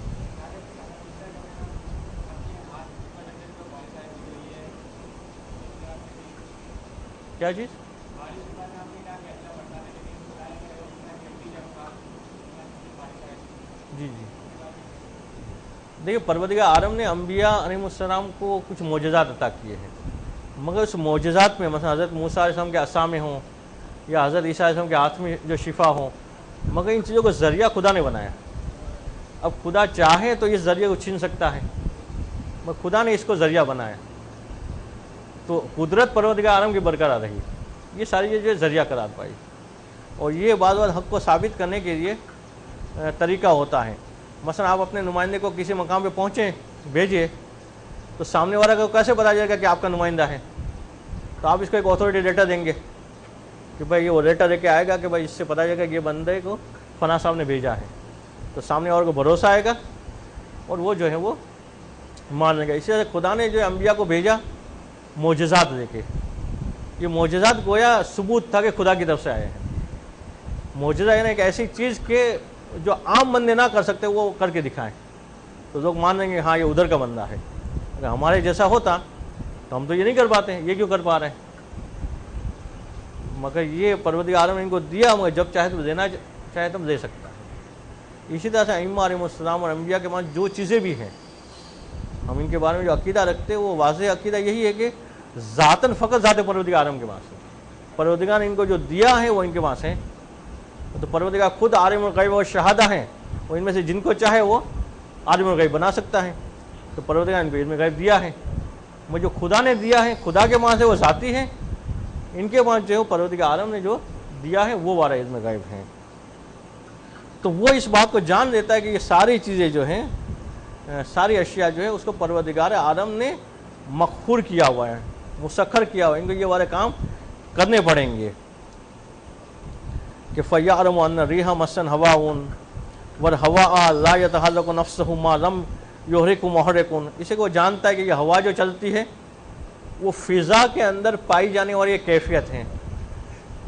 کیا چیز؟ جی جی دیکھیے، پروردگار عالم نے انبیاء علیہ السلام کو کچھ معجزات عطا کیے ہیں، مگر اس معجزات میں مثلا حضرت موسیٰ علیہ السلام کے عصا میں ہوں یا حضرت عیسیٰ علیہ السلام کے ہاتھ میں جو شفا ہو، مگر ان چیزوں کو ذریعہ خدا نے بنایا۔ اب خدا چاہے تو اس ذریعے کو چھین سکتا ہے، مگر خدا نے اس کو ذریعہ بنایا، تو قدرت پروردگار عالم کی برقرار رہی، یہ ساری چیزیں ذریعہ قرار پائی، اور یہ بعض حق کو ثابت کرنے کے لیے طریقہ ہوتا ہے۔ مثلا آپ اپنے نمائندے کو کسی مقام پہ پہنچیں، بھیجیے، تو سامنے والا کو کیسے پتا جائے گا کہ آپ کا نمائندہ ہے؟ تو آپ اس کو ایک اتھارٹی لیٹر دیں گے کہ بھائی یہ وہ لیٹر لے کے آئے گا کہ بھائی اس سے پتا جائے گا کہ یہ بندے کو فلاں صاحب نے بھیجا ہے، تو سامنے والے کو بھروسہ آئے گا اور وہ جو ہے وہ مان لے گا۔ اسی طرح خدا نے جو انبیاء کو بھیجا معجزات دے کے، یہ معجزات گویا ثبوت تھا کہ خدا کی طرف سے آئے ہیں۔ معجزہ یعنی ایک ایسی چیز کہ جو عام بندے نہ کر سکتے وہ کر کے دکھائیں، تو لوگ مان لیں گے ہاں یہ ادھر کا بندہ ہے۔ اگر ہمارے جیسا ہوتا تو ہم تو یہ نہیں کر پاتے ہیں، یہ کیوں کر پا رہے ہیں؟ مگر یہ پروردگار عالم نے ان کو دیا، مگر جب چاہے تو دینا چاہے تو دے سکتا ہے۔ اسی طرح سے ائمہ علیہ السلام اور انبیاء کے پاس جو چیزیں بھی ہیں، ہم ان کے بارے میں جو عقیدہ رکھتے ہیں وہ واضح عقیدہ یہی ہے کہ ذاتاً فقط ذات پروردگار عالم کے پاس ہے، پروردگار نے ان کو جو دیا ہے وہ ان کے پاس ہے۔ تو پروردگار خود عالم الغیب و شہادہ ہیں، وہ ان میں سے جن کو چاہے وہ عالم الغیب بنا سکتا ہے، تو پروردگار ان کو علم غیب دیا ہے، مجھے جو خدا نے دیا ہے خدا کے پاس ہے وہ ذاتی ہے، ان کے پاس جو ہے پروردگار عالم نے جو دیا ہے وہ والا علم غیب ہیں۔ تو وہ اس بات کو جان لیتا ہے کہ یہ ساری چیزیں جو ہیں، ساری اشیاء جو ہے اس کو پروردگار عالم نے مخفور کیا ہوا ہے، مسخر کیا ہوا ہے، ان کو یہ والے کام کرنے پڑیں گے کہ فَيَعْلَمُ أَنَّ الرِّيحَ مَسًّا هَوَاءٌ وَالْهَوَاءَ لَا يَتَحَرَّكُ نَفْسُهُ مَا لَمْ يُحْرِكْهُ مُحْرِكٌ، اسے کو جانتا ہے کہ یہ ہوا جو چلتی ہے وہ فضا کے اندر پائی جانے والی ایک کیفیت ہے،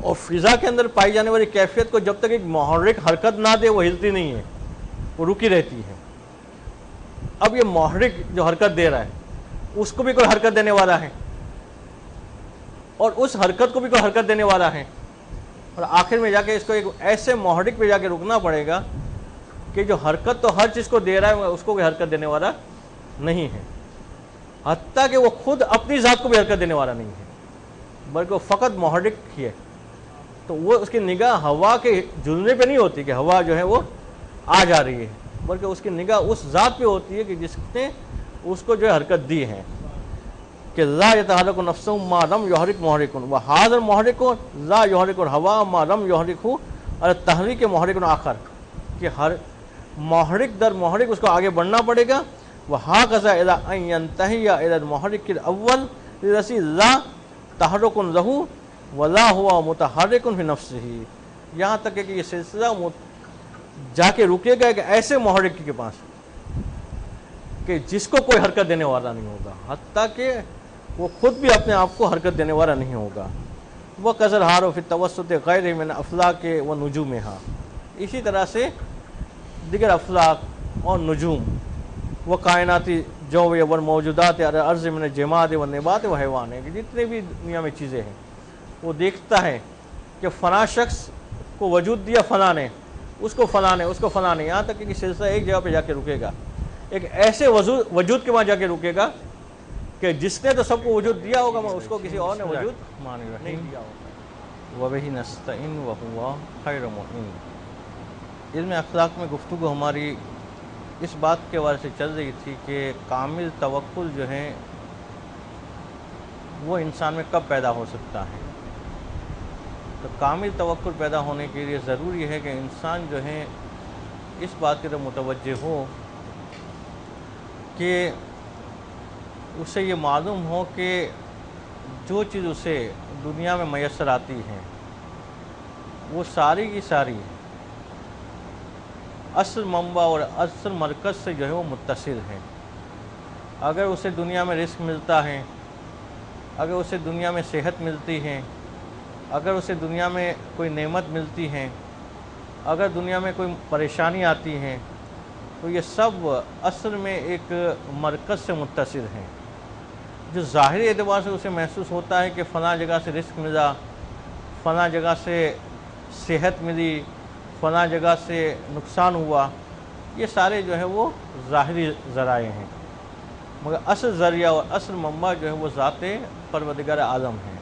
اور فضا کے اندر پائی جانے والی کیفیت کو جب تک ایک محرک حرکت نہ دے وہ ہلتی نہیں ہے، وہ رکی رہتی ہے۔ اب یہ محرک جو حرکت دے رہا ہے اس کو بھی کوئی حرکت دینے والا ہے، اور اس حرکت کو بھی کوئی حرکت دینے والا ہے، اور آخر میں جا کے اس کو ایک ایسے محرک پہ جا کے رکنا پڑے گا کہ جو حرکت تو ہر چیز کو دے رہا ہے اس کو کوئی حرکت دینے والا نہیں ہے۔ حتیٰ کہ وہ خود اپنی ذات کو بھی حرکت دینے والا نہیں ہے، بلکہ وہ فقط محرک ہی ہے. تو وہ اس کی نگاہ ہوا کے جھولنے پہ نہیں ہوتی کہ ہوا جو ہے وہ آ جا رہی ہے، بلکہ اس کی نگاہ اس ذات پہ ہوتی ہے کہ جس نے اس کو جو ہے حرکت دی ہے. کہ لا یتحرک نفس ما لم یحرک محرک وحاضر محرک لا یحرک الہوا ما لم یحرک التحریک محرک آخر، کہ ہر محرک در محرک اس کو آگے بڑھنا پڑے گا. وہکذا الی ان ینتہی الی المحرک الاول لرسی لا تحرک لہ ولا ہوا متحرک فی نفسہ، یہاں تک کہ یہ سلسلہ جا کے رکے گا کہ ایسے محرک کے پاس کہ جس کو کوئی حرکت دینے والا نہیں ہوگا، حتیٰ کہ وہ خود بھی اپنے آپ کو حرکت دینے والا نہیں ہوگا. وہ کذل ہارو فی التوسط غیر من افلاک و نجومہا، اسی طرح سے دیگر افلاک اور نجوم وہ کائناتی جو موجودات عرض من الجماد و نبات و حیوان ہے، کہ جتنے بھی دنیا میں چیزیں ہیں وہ دیکھتا ہے کہ فلاں شخص کو وجود دیا فلاں نے، اس کو فلاں نے، اس کو فلاں نے، یہاں تک کہ سلسلہ ایک جگہ پہ جا کے رکے گا، ایک ایسے وجود کے وہاں جا کے رکے گا کہ جس نے تو سب کو وجود دیا ہوگا مگر اس کو کسی اور نے وجود نہیں دیا ہوگا. وَبِهِ نَسْتَعِينُ وَهُوَ خَيْرُ مُعِينٍ. علم اخلاق میں گفتگو ہماری اس بات کے بارے سے چل رہی تھی کہ کامل توکل جو ہے وہ انسان میں کب پیدا ہو سکتا ہے. تو کامل توکل پیدا ہونے کے لیے ضروری ہے کہ انسان جو ہے اس بات کی طرف متوجہ ہو کہ اسے یہ معلوم ہو کہ جو چیز اسے دنیا میں میسر آتی ہے وہ ساری کی ساری اصل منبع اور اصل مرکز سے جو ہے وہ متصل ہے. اگر اسے دنیا میں رزق ملتا ہے، اگر اسے دنیا میں صحت ملتی ہے، اگر اسے دنیا میں کوئی نعمت ملتی ہے، اگر دنیا میں کوئی پریشانی آتی ہے، تو یہ سب اصل میں ایک مرکز سے متصل ہیں. جو ظاہری اعتبار سے اسے محسوس ہوتا ہے کہ فلاں جگہ سے رزق ملا، فلاں جگہ سے صحت ملی، فلاں جگہ سے نقصان ہوا، یہ سارے جو ہے وہ ظاہری ذرائع ہیں، مگر اصل ذریعہ اور اصل منبع جو ہے وہ ذات پروردگار عالم ہے.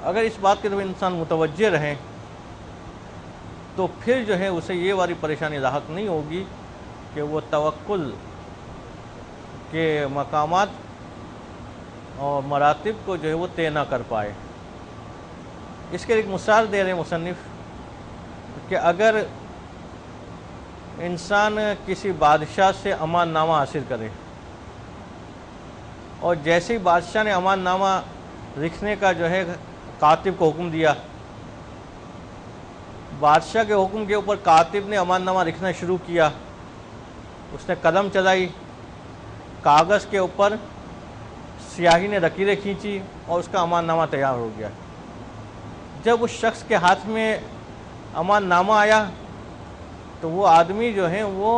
اگر اس بات کی طرف انسان متوجہ رہے تو پھر جو ہے اسے یہ والی پریشانی لاحق نہیں ہوگی کہ وہ توکل کے مقامات اور مراتب کو جو ہے وہ طے نہ کر پائے. اس کے ایک مثال دے رہے ہیں مصنف کہ اگر انسان کسی بادشاہ سے امان نامہ حاصل کرے اور جیسے ہی بادشاہ نے امان نامہ لکھنے کا جو ہے کاتب کو حکم دیا، بادشاہ کے حکم کے اوپر کاتب نے امان نامہ لکھنا شروع کیا، اس نے قلم چلائی، کاغذ کے اوپر سیاہی نے لکیریں کھینچی اور اس کا امان نامہ تیار ہو گیا. جب اس شخص کے ہاتھ میں امان نامہ آیا تو وہ آدمی جو ہے وہ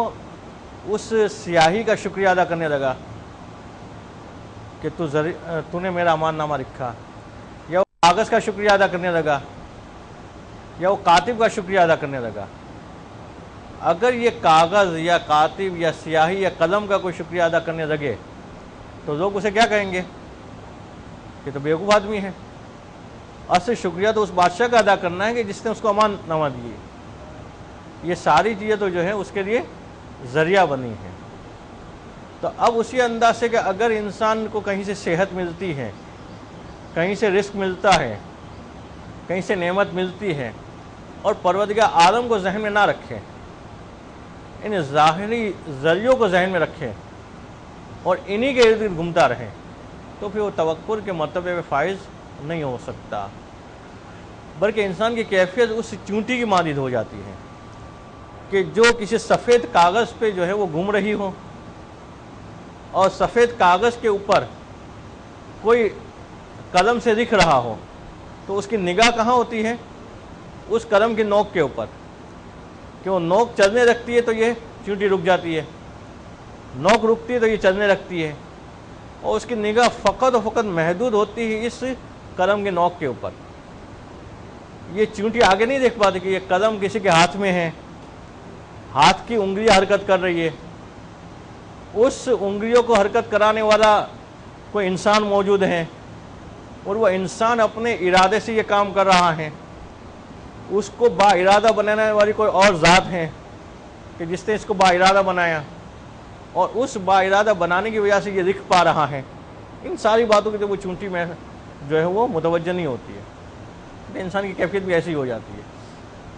اس سیاہی کا شکریہ ادا کرنے لگا کہ تو نے میرا امان نامہ لکھا، یا وہ کاغذ کا شکریہ ادا کرنے لگا، یا وہ کاتب کا شکریہ ادا کرنے لگا. اگر یہ کاغذ یا کاتب یا سیاہی یا قلم کا کوئی شکریہ ادا کرنے لگے تو لوگ اسے کیا کہیں گے کہ تو بیوقوف آدمی ہے. اصل شکریہ تو اس بادشاہ کا ادا کرنا ہے کہ جس نے اس کو امان نامہ دیے. یہ ساری چیزیں تو جو ہے اس کے لیے ذریعہ بنی ہیں. تو اب اسی انداز سے کہ اگر انسان کو کہیں سے صحت ملتی ہے، کہیں سے رزق ملتا ہے، کہیں سے نعمت ملتی ہے، اور پروردگار عالم کو ذہن میں نہ رکھے، ان ظاہری ذریعوں کو ذہن میں رکھے اور انہی کے ارد گرد گھومتا رہے، تو پھر وہ توکل کے مرتبے میں فائز نہیں ہو سکتا، بلکہ انسان کی کیفیت اس چونٹی کی مانند ہو جاتی ہے کہ جو کسی سفید کاغذ پہ جو ہے وہ گھوم رہی ہو، اور سفید کاغذ کے اوپر کوئی قلم سے لکھ رہا ہو تو اس کی نگاہ کہاں ہوتی ہے؟ اس قلم کی نوک کے اوپر، کہ وہ نوک چلنے لگتی ہے تو یہ چونٹی رک جاتی ہے، نوک رکتی ہے تو یہ چلنے لگتی ہے، اور اس کی نگاہ فقط و فقط محدود ہوتی ہے اس قلم کے نوک کے اوپر. یہ چونٹی آگے نہیں دیکھ پاتی کہ یہ قلم کسی کے ہاتھ میں ہے، ہاتھ کی انگلیاں حرکت کر رہی ہے، اس انگلیوں کو حرکت کرانے والا کوئی انسان موجود ہے اور وہ انسان اپنے ارادے سے یہ کام کر رہا ہے، اس کو با ارادہ بنانے والی کوئی اور ذات ہے کہ جس نے اس کو با ارادہ بنایا، اور اس با ارادہ بنانے کی وجہ سے یہ دکھ پا رہا ہے، ان ساری باتوں کی تو وہ چونٹی میں جو ہے وہ متوجہ نہیں ہوتی ہے۔ انسان کی کیفیت بھی ایسی ہو جاتی ہے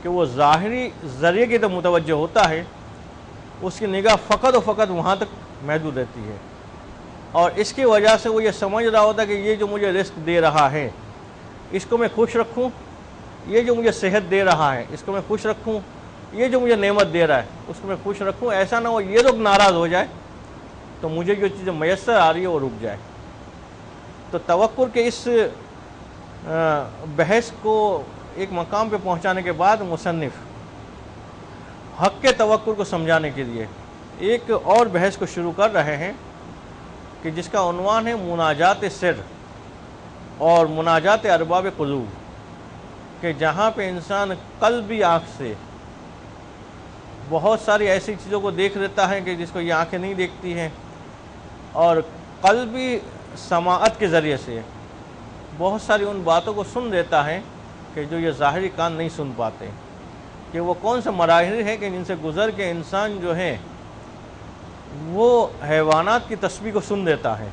کہ وہ ظاہری ذریعے کی تو متوجہ ہوتا ہے، اس کی نگاہ فقط و فقط وہاں تک محدود رہتی ہے، اور اس کی وجہ سے وہ یہ سمجھ رہا ہوتا ہے کہ یہ جو مجھے رزق دے رہا ہے اس کو میں خوش رکھوں، یہ جو مجھے صحت دے رہا ہے اس کو میں خوش رکھوں، یہ جو مجھے نعمت دے رہا ہے اس کو میں خوش رکھوں، ایسا نہ ہو یہ لوگ ناراض ہو جائے تو مجھے جو چیزیں میسر آ رہی ہے وہ رک جائے۔ تو توکل کے اس بحث کو ایک مقام پہ پہنچانے کے بعد مصنف حق کے توکل کو سمجھانے کے لیے ایک اور بحث کو شروع کر رہے ہیں کہ جس کا عنوان ہے مناجات سر اور مناجات ارباب قلوب، کہ جہاں پہ انسان قلبی آنکھ سے بہت ساری ایسی چیزوں کو دیکھ لیتا ہے کہ جس کو یہ آنکھیں نہیں دیکھتی ہیں، اور قلبی سماعت کے ذریعے سے بہت ساری ان باتوں کو سن لیتا ہے کہ جو یہ ظاہری کان نہیں سن پاتے، کہ وہ کون سے مراحل ہیں کہ جن سے گزر کے انسان جو ہے وہ حیوانات کی تسبیح کو سن لیتا ہے،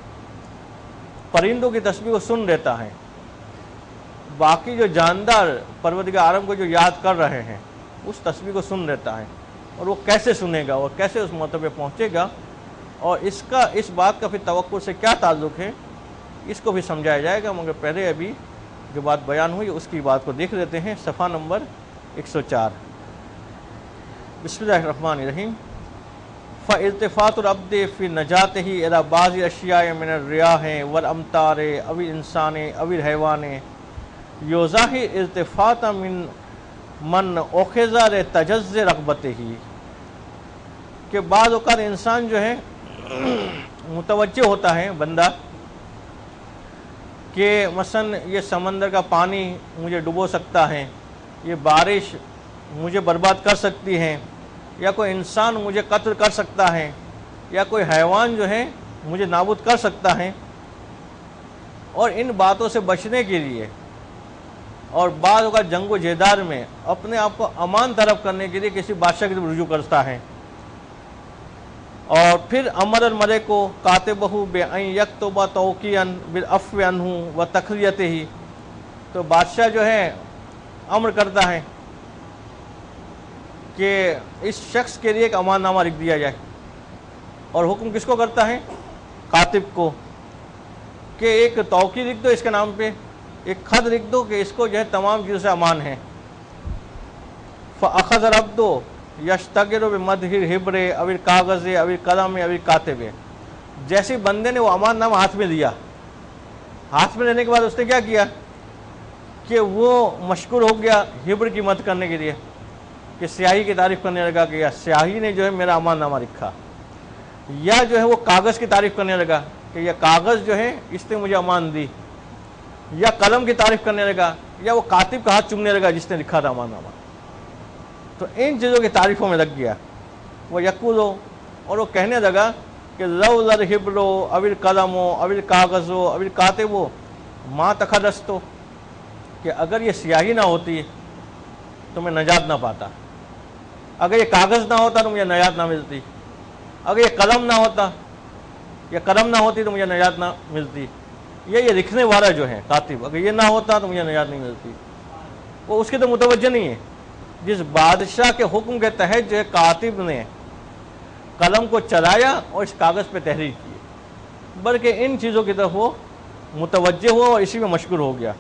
پرندوں کی تسبیح کو سن لیتا ہے، باقی جو جاندار پروردگار عالم کو جو یاد کر رہے ہیں اس تسبیح کو سن لیتا ہے، اور وہ کیسے سنے گا اور کیسے اس مرتبے پہنچے گا، اور اس بات کا پھر توکل سے کیا تعلق ہے اس کو بھی سمجھایا جائے گا۔ مگر پہلے ابھی جو بات بیان ہوئی اس کی بات کو دیکھ لیتے ہیں، صفحہ نمبر 104۔ بسم اللہ الرحمن الرحیم۔ فالتفات العبد فی نجاتہ الی بعض اشیاء من الریاح والامطار او الانسان او الحیوان یوضاح التفات من اخذ لتجز رغبتہ، کہ بعض اوقات انسان جو ہے متوجہ ہوتا ہے بندہ کہ مثلا یہ سمندر کا پانی مجھے ڈبو سکتا ہے، یہ بارش مجھے برباد کر سکتی ہے، یا کوئی انسان مجھے قتل کر سکتا ہے، یا کوئی حیوان جو ہے مجھے نابود کر سکتا ہے، اور ان باتوں سے بچنے کے لیے اور بعض اوقات جنگ و جدال میں اپنے آپ کو امان طلب کرنے کے لیے کسی بادشاہ کی طرف رجوع کرتا ہے، اور پھر امر المرء کو کاتبہ بان یکتب توقیعا بالعفو عنہ وتخلیتہ، تو بادشاہ جو ہے امر کرتا ہے کہ اس شخص کے لیے ایک امان نامہ لکھ دیا جائے، اور حکم کس کو کرتا ہے؟ کاتب کو، کہ ایک توقیع لکھ دو اس کے نام پہ، ایک خط لکھ دو کہ اس کو جو ہے تمام چیزوں سے امان ہے۔ فاخذ العبد یشتغل بمدح الحبر او الکاغذ او القلم او الکاتب، جیسے بندے نے وہ امان نامہ ہاتھ میں لیا، ہاتھ میں لینے کے بعد اس نے کیا کیا کہ وہ مشغول ہو گیا حبر کی مدح کرنے کے لیے، کہ سیاہی کی تعریف کرنے لگا کہ یا سیاہی نے جو ہے میرا امان نامہ لکھا، یا جو ہے وہ کاغذ کی تعریف کرنے لگا کہ یہ کاغذ جو ہے اس نے مجھے امان دی، یا قلم کی تعریف کرنے لگا، یا وہ کاتب کا ہاتھ چومنے لگا جس نے لکھا تھا امان نامہ۔ تو ان چیزوں کی تعریفوں میں لگ گیا وہ یقولو، اور وہ کہنے لگا کہ لولا الحبر او القلم او الکاغذ او الکاتب ما تخلصت، کہ اگر یہ سیاہی نہ ہوتی تو میں نجات نہ پاتا، اگر یہ کاغذ نہ ہوتا تو مجھے نجات نہ ملتی، اگر یہ قلم نہ ہوتا یا قلم نہ ہوتی تو مجھے نجات نہ ملتی، یہ لکھنے والا جو ہے کاتب، اگر یہ نہ ہوتا تو مجھے نجات نہیں ملتی۔ وہ اس کے تو متوجہ نہیں ہے جس بادشاہ کے حکم کے تحت جو ہے کاتب نے قلم کو چلایا اور اس کاغذ پہ تحریر کی، بلکہ ان چیزوں کی طرف وہ متوجہ ہوا اور اسی میں مشغول ہو گیا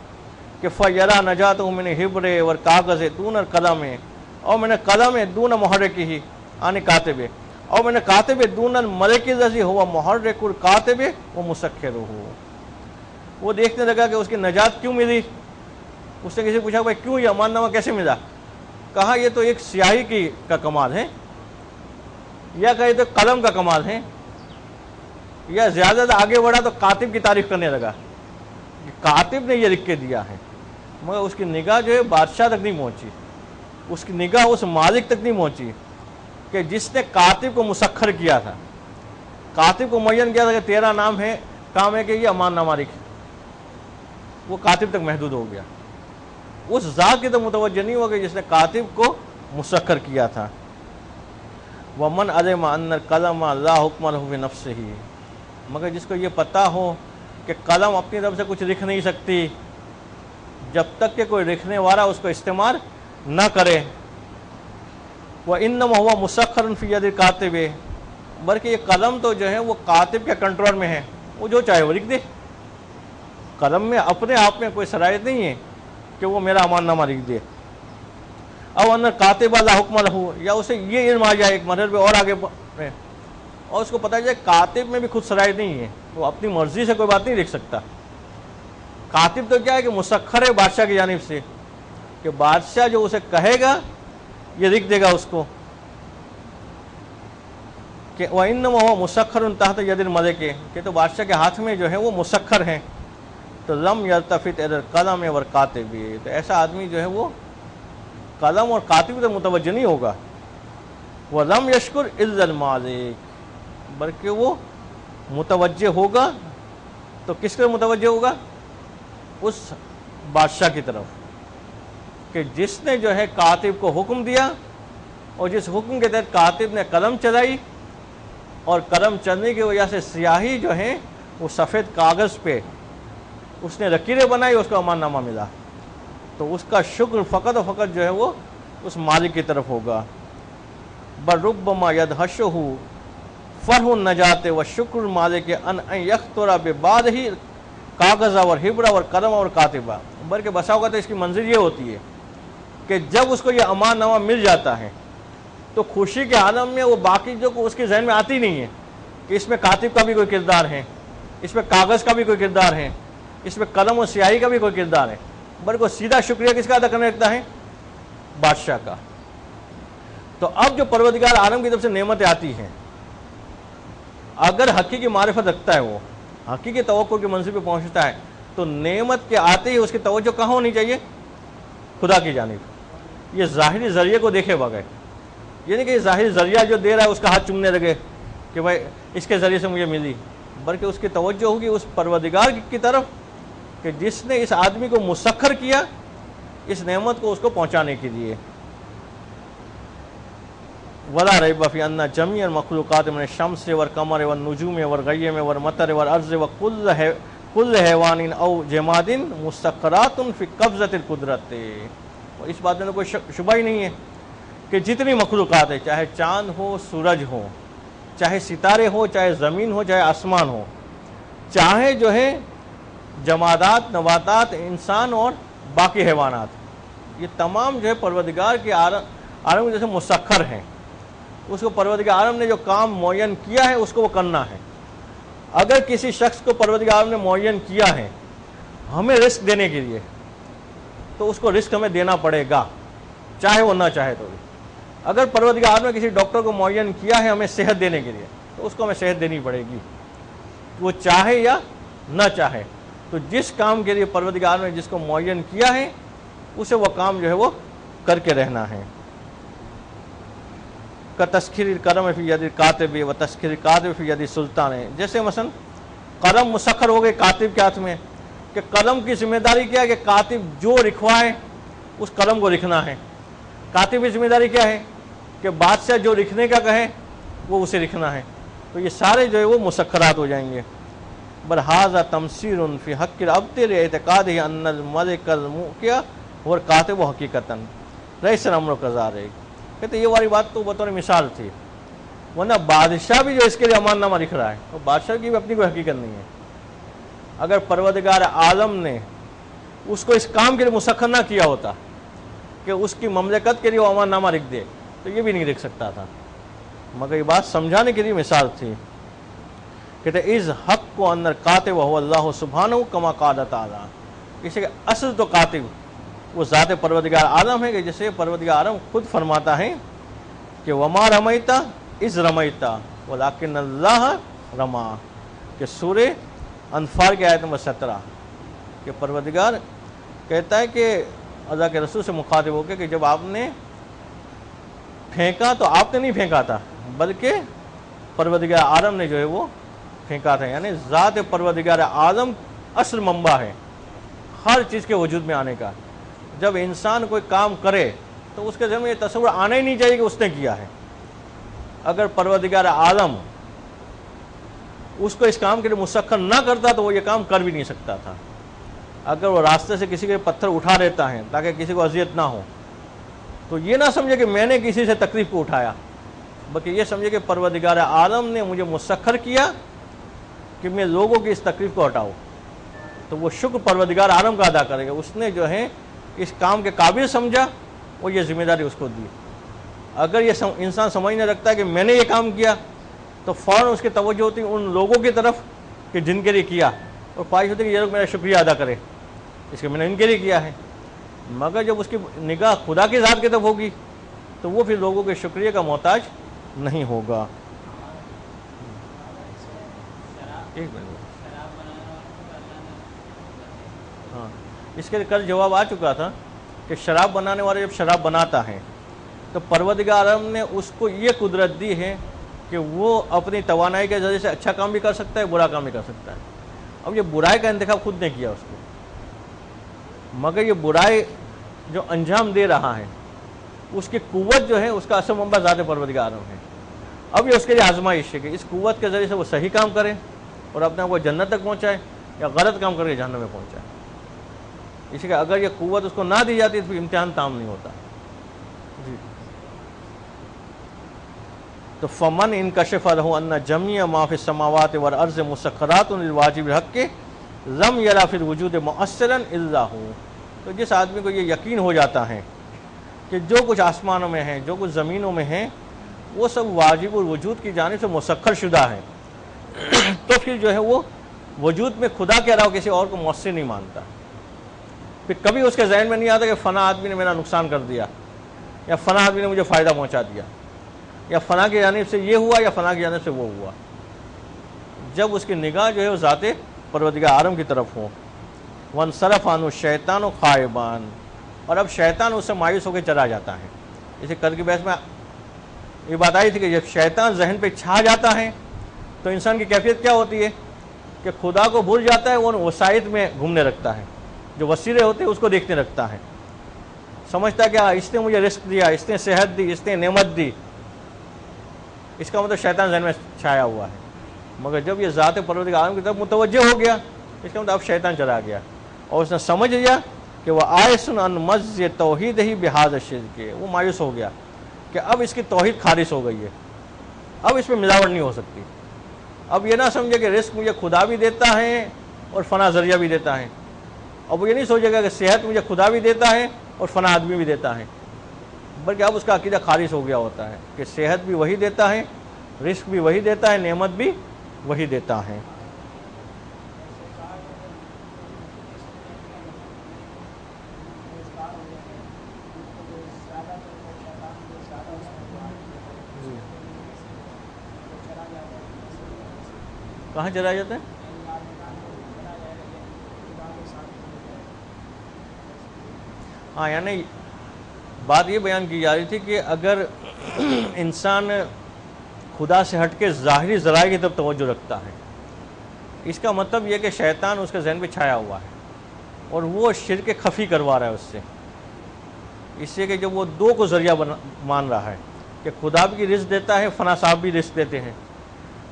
کہ فَيَرَى نَجَاتُهُ مِنَ الْحِبْرِ وَالْكَاغَذِ دُونَ الْقَلَمِ اور من القلم دون محرکہ عن کاتب اور من کاتب دون الملک الذی هو محرک الکاتب ومسخرہ۔ وہ دیکھنے لگا کہ اس کی نجات کیوں ملی، اس نے کسی پوچھا بھائی کیوں یہ امان نامہ کیسے ملا، کہا یہ تو ایک سیاہی کا کمال ہے، یا کہا یہ تو قلم کا کمال ہے، یا زیادہ آگے بڑھا تو کاتب کی تعریف کرنے لگا کہ کاتب نے یہ لکھ کے دیا ہے، مگر اس کی نگاہ جو ہے بادشاہ تک نہیں پہنچی، اس کی نگاہ اس مالک تک نہیں پہنچی کہ جس نے کاتب کو مسخر کیا تھا، کاتب کو معین کیا تھا کہ تیرا نام ہے کام ہے کہ یہ امان نامہ لکھ، وہ کاتب تک محدود ہو گیا، اس ذات کی تو متوجہ نہیں ہو گئی جس نے کاتب کو مسخر کیا تھا۔ وَمَنْ عَلِمَ أَنَّ الْقَلَمَ لَا حُکْمَ لَهُ بِنَفْسِهِ، مگر جس کو یہ پتہ ہو کہ قلم اپنی طرف سے کچھ لکھ نہیں سکتی جب تک کہ کوئی لکھنے والا اس کو استعمال نہ کرے۔ وَإِنَّمَا هُوَ مُسَخَّرٌ فِي يَدِ الْكَاتِبِ، بلکہ یہ قلم تو جو ہے وہ کاتب کے کنٹرول میں ہے، وہ جو چاہے وہ لکھ دے۔ قلم میں اپنے آپ میں کوئی صلاحیت نہیں ہے کہ وہ میرا امان نامہ لکھ دے۔ او ان کاتب لا حکم لہ، یا اسے یہ علم آ جائے ایک مرحلے پہ اور آگے بڑھے اور اس کو پتہ چلے کاتب میں بھی خود صلاحیت نہیں ہے، وہ اپنی مرضی سے کوئی بات نہیں لکھ سکتا۔ کاتب تو کیا ہے کہ مسخر ہے بادشاہ کی جانب سے، کہ بادشاہ جو اسے کہے گا یہ لکھ دے گا اس کو، کہ وَإِنَّمَا هُوَ مُسَخَّرٌ تَحْتَ يَدِ الْمَلِكِ، کہ تو بادشاہ کے ہاتھ میں جو ہے وہ مسخر ہیں۔ تو لم یلتفت الی القلم والکاتب، تو ایسا آدمی جو ہے وہ قلم اور کاتب تک متوجہ نہیں ہوگا۔ وَلَمْ يَشْكُرْ إِلَّا الْمَالِكِ، بلکہ وہ متوجہ ہوگا تو کس طرح متوجہ ہوگا؟ اس بادشاہ کی طرف، کہ جس نے جو ہے کاتب کو حکم دیا اور جس حکم کے تحت کاتب نے قلم چلائی، اور قلم چلنے کی وجہ سے سیاہی جو ہے وہ سفید کاغذ پہ اس نے لکیریں بنائی، اس کو امان نامہ ملا، تو اس کا شکر فقط و فقط جو ہے وہ اس مالک کی طرف ہوگا۔ بَرُبَّمَا يَدْهَشُهُ فَرْحُ النَّجَاةِ وَشُكْرُ الْمَالِكِ أَنْ يَخْطُرَ بِبَعْضِهِ کاغذ اور حبر اور قلم اور کاتبہ، بلکہ بسا اوقات اس کی منزل یہ ہوتی ہے کہ جب اس کو یہ امان نامہ مل جاتا ہے تو خوشی کے عالم میں وہ باقی جو اس کے ذہن میں آتی نہیں ہے کہ اس میں کاتب کا بھی کوئی کردار ہے، اس میں کاغذ کا بھی کوئی کردار ہے، اس میں قلم و سیاہی کا بھی کوئی کردار ہے، بلکہ سیدھا شکریہ کس کا ادا کرنے لگتا ہے؟ بادشاہ کا۔ تو اب جو پروردگار عالم کی طرف سے نعمتیں آتی ہیں، اگر حقیقی معرفت رکھتا ہے، وہ حقیقی توقع کی منزل پہ پہنچتا ہے، تو نعمت کے آتے ہی اس کی توجہ کہاں ہونی چاہیے؟ خدا کی جانب۔ یہ ظاہری ذریعے کو دیکھے بغیر، یعنی کہ یہ ظاہری ذریعہ جو دے رہا ہے اس کا ہاتھ چومنے لگے کہ بھائی اس کے ذریعے سے مجھے ملی، بلکہ اس کی توجہ ہوگی اس پروردگار کی طرف کہ جس نے اس آدمی کو مسخر کیا اس نعمت کو اس کو پہنچانے کے لیے۔ وَلَا رَيْبَ فِي أَنَّ جَمِيعَ الْمَخْلُوقَاتِ مِنَ الشَّمْسِ وَالْقَمَرِ وَالنُّجُومِ وَالْغَيِّمِ وَالْمَطَرِ وَالْأَرْضِ وَكُلُّ حَيْوَانٍ أَوْ جَمَادٍ مُسْتَقَرَّاتٌ فِي قَبْضَةِ الْقُدْرَةِ، اور اس بات میں کوئی شبہ ہی نہیں ہے کہ جتنی مخلوقات ہے، چاہے چاند ہو، سورج ہو، چاہے ستارے ہو، چاہے زمین ہو، چاہے آسمان ہو، چاہے جو ہے جمادات، نباتات، انسان اور باقی حیوانات، یہ تمام جو ہے پروردگار کے عالم جیسے مسخر ہیں۔ اس کو پروردگار عالم نے جو کام معین کیا ہے اس کو وہ کرنا ہے۔ اگر کسی شخص کو پروردگار عالم نے معین کیا ہے ہمیں رزق دینے کے لیے، تو اس کو رزق ہمیں دینا پڑے گا، چاہے وہ نہ چاہے تو بھی۔ اگر پروردگار عالم نے کسی ڈاکٹر کو معین کیا ہے ہمیں صحت دینے کے لیے، تو اس کو ہمیں صحت دینی پڑے گی، وہ چاہے یا نہ چاہے۔ تو جس کام کے لیے پروردگار عالم نے جس کو معین کیا ہے اسے وہ کام جو ہے وہ کر کے رہنا ہے۔ تسخیر القلم فی ید الکاتب و تسخیر الکاتب فی ید سلطان، جیسے مثلا قلم مسخر ہو گئی کاتب کے ہاتھ میں، کہ قلم کی ذمہ داری کیا ہے کہ کاتب جو لکھوائے اس قلم کو لکھنا ہے۔ کاتب کی ذمہ داری کیا ہے کہ بادشاہ جو لکھنے کا کہے وہ اسے لکھنا ہے۔ تو یہ سارے جو ہے وہ مسخرات ہو جائیں گے۔ بل ھذا تمثیل فی حق العبد لاعتقادہ ان الملک الموقع هو الکاتب حقیقتا لیس الامر کذالک، کہتے یہ والی بات تو بطور مثال تھی، ورنہ بادشاہ بھی جو اس کے لیے امان نامہ لکھ رہا ہے وہ بادشاہ کی بھی اپنی کوئی حقیقت نہیں ہے۔ اگر پروردگار عالم نے اس کو اس کام کے لیے مسخر نہ کیا ہوتا کہ اس کی مملکت کے لیے وہ امان نامہ لکھ دے تو یہ بھی نہیں لکھ سکتا تھا، مگر یہ بات سمجھانے کے لیے مثال تھی۔ کہتے از حق کو اندر کاتب هو اللہ سبحانہ کما قال تعالی، اسے کہ اصل تو کاتب وہ ذات پروردگار عالم ہے کہ جسے پروردگار عالم خود فرماتا ہے کہ وما رمیتا از رمیتا ولکن اللہ رما، کہ سورہ انفال کی آیت نمبر 17 کہ پروردگار کہتا ہے کہ اللہ کے رسول سے مخاطب ہو کے کہ جب آپ نے پھینکا تو آپ نے نہیں پھینکا تھا، بلکہ پروردگار عالم نے جو ہے وہ پھینکا تھا. یعنی ذات پروردگار اعظم اصل منبع ہے ہر چیز کے وجود میں آنے کا. جب انسان کوئی کام کرے تو اس کے ذہن میں یہ تصور آنا ہی نہیں چاہیے کہ اس نے کیا ہے. اگر پروردگار اعظم اس کو اس کام کے لیے مسخر نہ کرتا تو وہ یہ کام کر بھی نہیں سکتا تھا. اگر وہ راستے سے کسی کے پتھر اٹھا لیتا ہے تاکہ کسی کو اذیت نہ ہو تو یہ نہ سمجھے کہ میں نے کسی سے تکلیف کو اٹھایا، بلکہ یہ سمجھے کہ پروردگار عالم نے مجھے مسخر کیا کہ میں لوگوں کی اس تکلیف کو ہٹاؤں. تو وہ شکر پروردگار عالم کا ادا کرے گا. اس نے جو ہے اس کام کے قابل سمجھا اور یہ ذمہ داری اس کو دی. اگر یہ انسان سمجھنے لگتا ہے کہ میں نے یہ کام کیا تو فوراً اس کی توجہ ہوتی ہے ان لوگوں کی طرف کہ جن کے لیے کیا، اور خواہش ہوتی ہے کہ یہ لوگ میرا شکریہ ادا کرے اس کے میں نے ان کے لیے کیا ہے. مگر جب اس کی نگاہ خدا کی ذات کی طرف ہوگی تو وہ پھر لوگوں کے شکریہ کا محتاج نہیں ہوگا. ہاں، اس کے کل جواب آ چکا تھا کہ شراب بنانے والا جب شراب بناتا ہے تو پروردگار عالم نے اس کو یہ قدرت دی ہے کہ وہ اپنی توانائی کے ذریعے سے اچھا کام بھی کر سکتا ہے، برا کام بھی کر سکتا ہے. اب یہ برائی کا انتخاب خود نے کیا اس کو، مگر یہ برائی جو انجام دے رہا ہے اس کی قوت جو ہے اس کا اصل منبع ذات پروردگار عالم ہے. اب یہ اس کے لیے آزمائش ہے کہ اس قوت کے ذریعے سے وہ صحیح کام کرے اور اپنے آپ کو جنت تک پہنچائے یا غلط کام کر کے جہنم میں پہنچائے. اسی کہ اگر یہ قوت اس کو نہ دی جاتی تو امتحان تام نہیں ہوتا. جی تو فمن انکشف له ان جميع ما في السماوات والارض مسخرات للواجب الحق لم يرى في الوجود مؤثرا الا هو. تو جس آدمی کو یہ یقین ہو جاتا ہے کہ جو کچھ آسمانوں میں ہے جو کچھ زمینوں میں ہے وہ سب واجب الوجود کی جانب سے مسخر شدہ ہے تو پھر جو ہے وہ وجود میں خدا کے علاوہ کسی اور کو مؤثر نہیں مانتا. پھر کبھی اس کے ذہن میں نہیں آتا کہ فلاں آدمی نے میرا نقصان کر دیا یا فلاں آدمی نے مجھے فائدہ پہنچا دیا یا فلاں کی جانب سے یہ ہوا یا فلاں کی جانب سے وہ ہوا. جب اس کی نگاہ جو ہے وہ ذات پروردگار عالم کی طرف ہو. وانصرف عنہ الشیطان خائبان، اور اب شیطان اس سے مایوس ہو کے چلا جاتا ہے. اسے کل کی بحث میں یہ بات آئی تھی کہ جب شیطان ذہن پہ چھا جاتا ہے تو انسان کی کیفیت کیا ہوتی ہے کہ خدا کو بھول جاتا ہے، وہ وسائط میں گھومنے رکھتا ہے، جو وسیلے ہوتے ہیں اس کو دیکھنے رکھتا ہے. سمجھتا ہے کہ اس نے مجھے رزق دیا، اس نے صحت دی، اس نے نعمت دی، اس کا مطلب شیطان ذہن میں چھایا ہوا ہے. مگر جب یہ ذات پروردگار عالم کی طرف متوجہ ہو گیا اس کا مطلب اب شیطان چلا گیا اور اس نے سمجھ لیا کہ وہ آئسن ان مز توحید ہی بحاظ الشرک کے. وہ مایوس ہو گیا کہ اب اس کی توحید خالص ہو گئی ہے، اب اس میں ملاوٹ نہیں ہو سکتی. اب یہ نہ سمجھے کہ رزق مجھے خدا بھی دیتا ہے اور فنا ذریعہ بھی دیتا ہے. اب وہ یہ نہیں سوچے گا کہ صحت مجھے خدا بھی دیتا ہے اور فنا آدمی بھی دیتا ہے، بلکہ اب اس کا عقیدہ خالص ہو گیا ہوتا ہے کہ صحت بھی وہی دیتا ہے، رزق بھی وہی دیتا ہے، نعمت بھی وہی دیتا ہے. کہاں چلا جاتا ہے؟ ہاں، یعنی بات یہ بیان کی جا رہی تھی کہ اگر انسان خدا سے ہٹ کے ظاہری ذرائع کی طرف توجہ رکھتا ہے اس کا مطلب یہ کہ شیطان اس کے ذہن پہ چھایا ہوا ہے اور وہ شرک خفی کروا رہا ہے اس سے. اس سے کہ جب وہ دو کو ذریعہ مان رہا ہے کہ خدا بھی رزق دیتا ہے، فنا صاحب بھی رزق دیتے ہیں،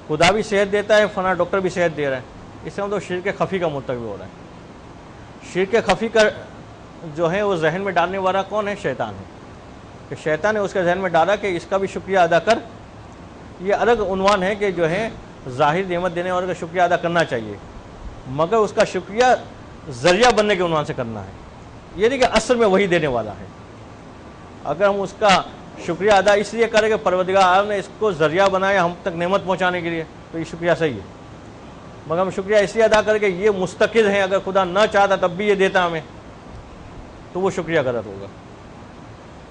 خدا بھی صحت دیتا ہے، فنا ڈاکٹر بھی صحت دے رہا ہے، اس سے مطلب شرک خفی کا مرتکب ہو رہا ہے. شرک خفی کا جو ہے وہ ذہن میں ڈالنے والا کون ہے؟ شیطان ہے. کہ شیطان نے اس کے ذہن میں ڈالا کہ اس کا بھی شکریہ ادا کر. یہ الگ عنوان ہے کہ جو ہے ظاہر نعمت دینے والے کا شکریہ ادا کرنا چاہیے، مگر اس کا شکریہ ذریعہ بننے کے عنوان سے کرنا ہے. یہ نہیں کہ اصل میں وہی دینے والا ہے. اگر ہم اس کا شکریہ ادا اس لیے کریں کہ پروردگار عالم نے اس کو ذریعہ بنایا ہم تک نعمت پہنچانے کے لیے تو یہ شکریہ صحیح ہے. مگر ہم شکریہ اس لیے ادا کریں کہ یہ مستقل ہے، اگر خدا نہ چاہتا تب بھی یہ دیتا ہمیں، تو وہ شکریہ غلط ہوگا.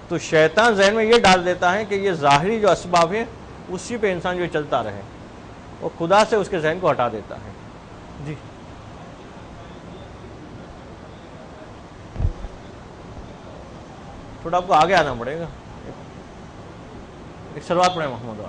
تو شیطان ذہن میں یہ ڈال دیتا ہے کہ یہ ظاہری جو اسباب ہے اسی پہ انسان جو چلتا رہے اور خدا سے اس کے ذہن کو ہٹا دیتا ہے. جی تھوڑا آپ کو آگے آنا پڑے گا. ایک شروعات پڑھیں محمد.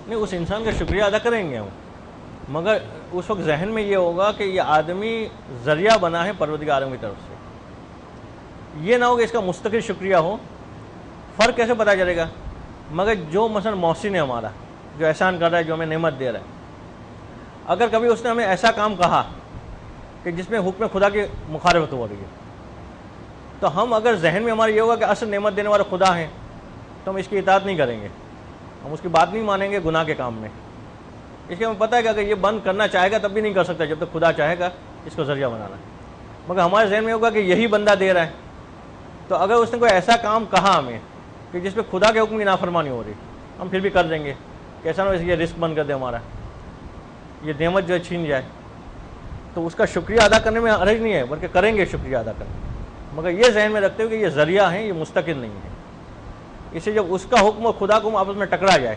نہیں، اس انسان کا شکریہ ادا کریں گے ہم، مگر اس وقت ذہن میں یہ ہوگا کہ یہ آدمی ذریعہ بنا ہے پروردگار عالم کی طرف سے، یہ نہ ہو کہ اس کا مستقل شکریہ ہو۔ فرق کیسے پتہ چلے گا؟ مگر جو مثلا محسن ہے ہمارا، جو احسان کر رہا ہے، جو ہمیں نعمت دے رہا ہے، اگر کبھی اس نے ہمیں ایسا کام کہا کہ جس میں حکم خدا کی مخالفت ہو رہی ہے، تو ہم اگر ذہن میں ہمارا یہ ہوگا کہ اصل نعمت دینے والا خدا ہے، تو ہم اس کی اطاعت نہیں کریں گے، ہم اس کی بات نہیں مانیں گے گناہ کے کام میں۔ اس لیے ہمیں پتہ ہے کہ اگر یہ بند کرنا چاہے گا تب بھی نہیں کر سکتا جب تک خدا چاہے گا اس کو ذریعہ بنانا، مگر ہمارے ذہن میں ہوگا کہ یہی بندہ دے رہا ہے، تو اگر اس نے کوئی ایسا کام کہا ہمیں کہ جس پہ خدا کے حکم کی نافرمانی ہو رہی، ہم پھر بھی کر دیں گے، کیسا نہ ہو یہ رزق بند کر دے ہمارا، یہ نعمت جو ہے چھین جائے، تو اس کا شکریہ ادا کرنے میں حرج نہیں ہے، بلکہ کریں گے شکریہ ادا کرنے، مگر یہ ذہن میں رکھتے ہوئے کہ یہ ذریعہ ہیں، یہ مستقل نہیں ہے۔ اسے جب اس کا حکم اور خدا کو آپس میں ٹکرا جائے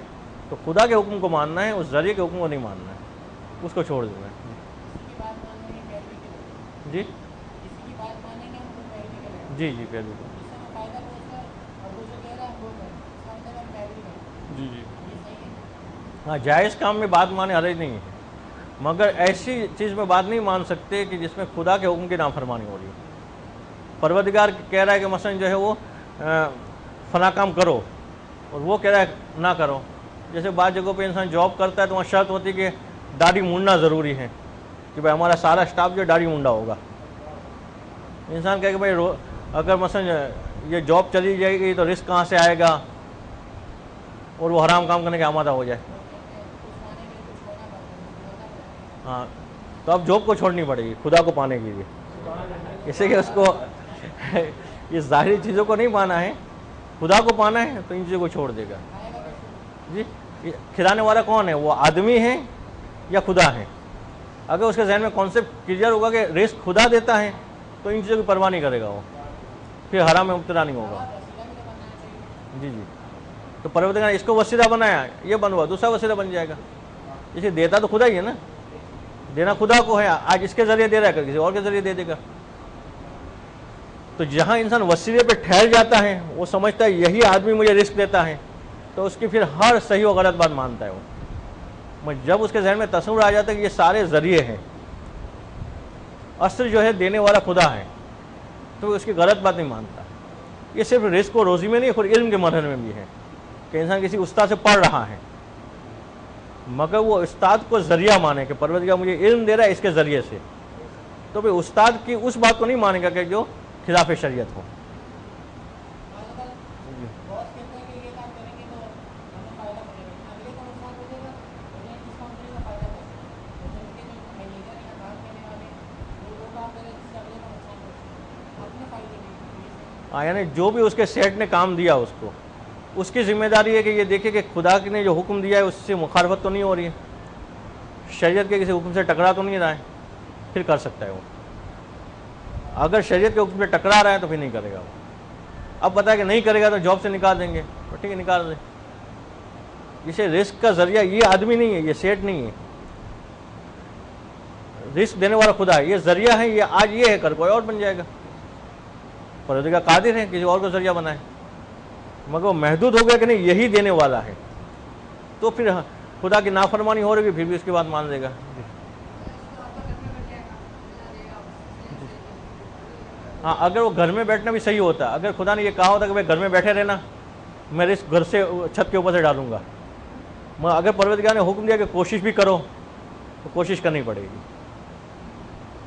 تو خدا کے حکم کو ماننا ہے، اس ذریعے کے حکم کو نہیں ماننا ہے، اس کو چھوڑ دینا ہے۔ جی جی جی پہلے جی جی ہاں، جائز کام میں بات مانے حرج نہیں ہے، مگر ایسی چیز میں بات نہیں مان سکتے کہ جس میں خدا کے حکم کی نافرمانی ہو رہی ہے۔ پروردگار کہہ رہا ہے کہ مثلا جو ہے وہ فلاں کام کرو، اور وہ کہہ رہا ہے نہ کرو۔ جیسے بعض جگہوں پہ انسان جاب کرتا ہے تو وہاں شرط ہوتی ہے کہ داڑھی مونڈنا ضروری ہے، کہ بھائی ہمارا سارا اسٹاف جو داڑھی مونڈا ہوگا۔ انسان کہے کہ بھائی اگر مثلا یہ جاب چلی جائے گی تو رزق کہاں سے آئے گا، اور وہ حرام کام کرنے کے آمادہ ہو جائے۔ ہاں، تو اب جاب کو چھوڑنی پڑے گی خدا کو پانے کے لیے، اس لیے کہ اس کو یہ ظاہری چیزوں کو نہیں پانا ہے، خدا کو پانا ہے تو ان چیزوں کو چھوڑ دے گا۔ جی، کھلانے والا کون ہے؟ وہ آدمی ہے یا خدا ہے؟ اگر اس کے ذہن میں کانسیپٹ کلیئر ہوگا کہ رزق خدا دیتا ہے تو ان چیزوں کی پرواہ نہیں کرے گا، وہ پھر حرام میں مبتلا نہیں ہوگا۔ جی جی، تو پروردگار نے اس کو وسیلہ بنایا، یہ بنوا دوسرا وسیلہ بن جائے گا، اسے دیتا تو خدا ہی ہے نا، دینا خدا کو ہے، آج اس کے ذریعے دے رہا ہے کل کسی اور کے ذریعے دے دے گا۔ تو جہاں انسان وسیلے پہ ٹھہر جاتا ہے، وہ سمجھتا ہے یہی آدمی مجھے رزق دیتا ہے، تو اس کی پھر ہر صحیح و غلط بات مانتا ہے وہ۔ جب اس کے ذہن میں تصور آ جاتا ہے کہ یہ سارے ذریعے ہیں، اصل جو ہے دینے والا خدا ہے، تو اس کی غلط بات نہیں مانتا۔ یہ صرف رزق و روزی میں نہیں، خود علم کے مرحلے میں بھی ہے کہ انسان کسی استاد سے پڑھ رہا ہے، مگر وہ استاد کو ذریعہ مانے کہ پروردگار مجھے علم دے رہا ہے اس کے ذریعے سے، تو پھر استاد کی اس بات کو نہیں مانے گا کہ جو خلاف شریعت ہو۔ یعنی جو بھی اس کے سیٹ نے کام دیا اس کو، اس کی ذمہ داری ہے کہ یہ دیکھے کہ خدا نے جو حکم دیا ہے اس سے مخالفت تو نہیں ہو رہی ہے، شریعت کے کسی حکم سے ٹکرا تو نہیں رہا ہے، پھر کر سکتا ہے وہ۔ اگر شریعت کے حکم سے ٹکرا رہا ہے تو پھر نہیں کرے گا وہ۔ اب پتہ ہے کہ نہیں کرے گا تو جاب سے نکال دیں گے، تو ٹھیک ہے نکال دیں۔ اسے رزق کا ذریعہ یہ آدمی نہیں ہے، یہ سیٹ نہیں ہے، رزق دینے والا خدا ہے، یہ ذریعہ ہے، یہ آج یہ ہے کل کوئی اور بن جائے گا۔ پروردگار قادر ہے کسی اور کو ذریعہ بنائے، مگر وہ محدود ہو گیا کہ نہیں یہی دینے والا ہے، تو پھر خدا کی نافرمانی ہو رہی ہے، پھر بھی اس کی بات مان لے گا۔ ہاں، اگر وہ گھر میں بیٹھنا بھی صحیح ہوتا، اگر خدا نے یہ کہا ہوتا کہ بھائی گھر میں بیٹھے رہنا، میں رزق گھر سے چھت کے اوپر سے ڈالوں گا، مگر اگر پروردگار نے حکم دیا کہ کوشش بھی کرو تو کوشش کرنی پڑے گی۔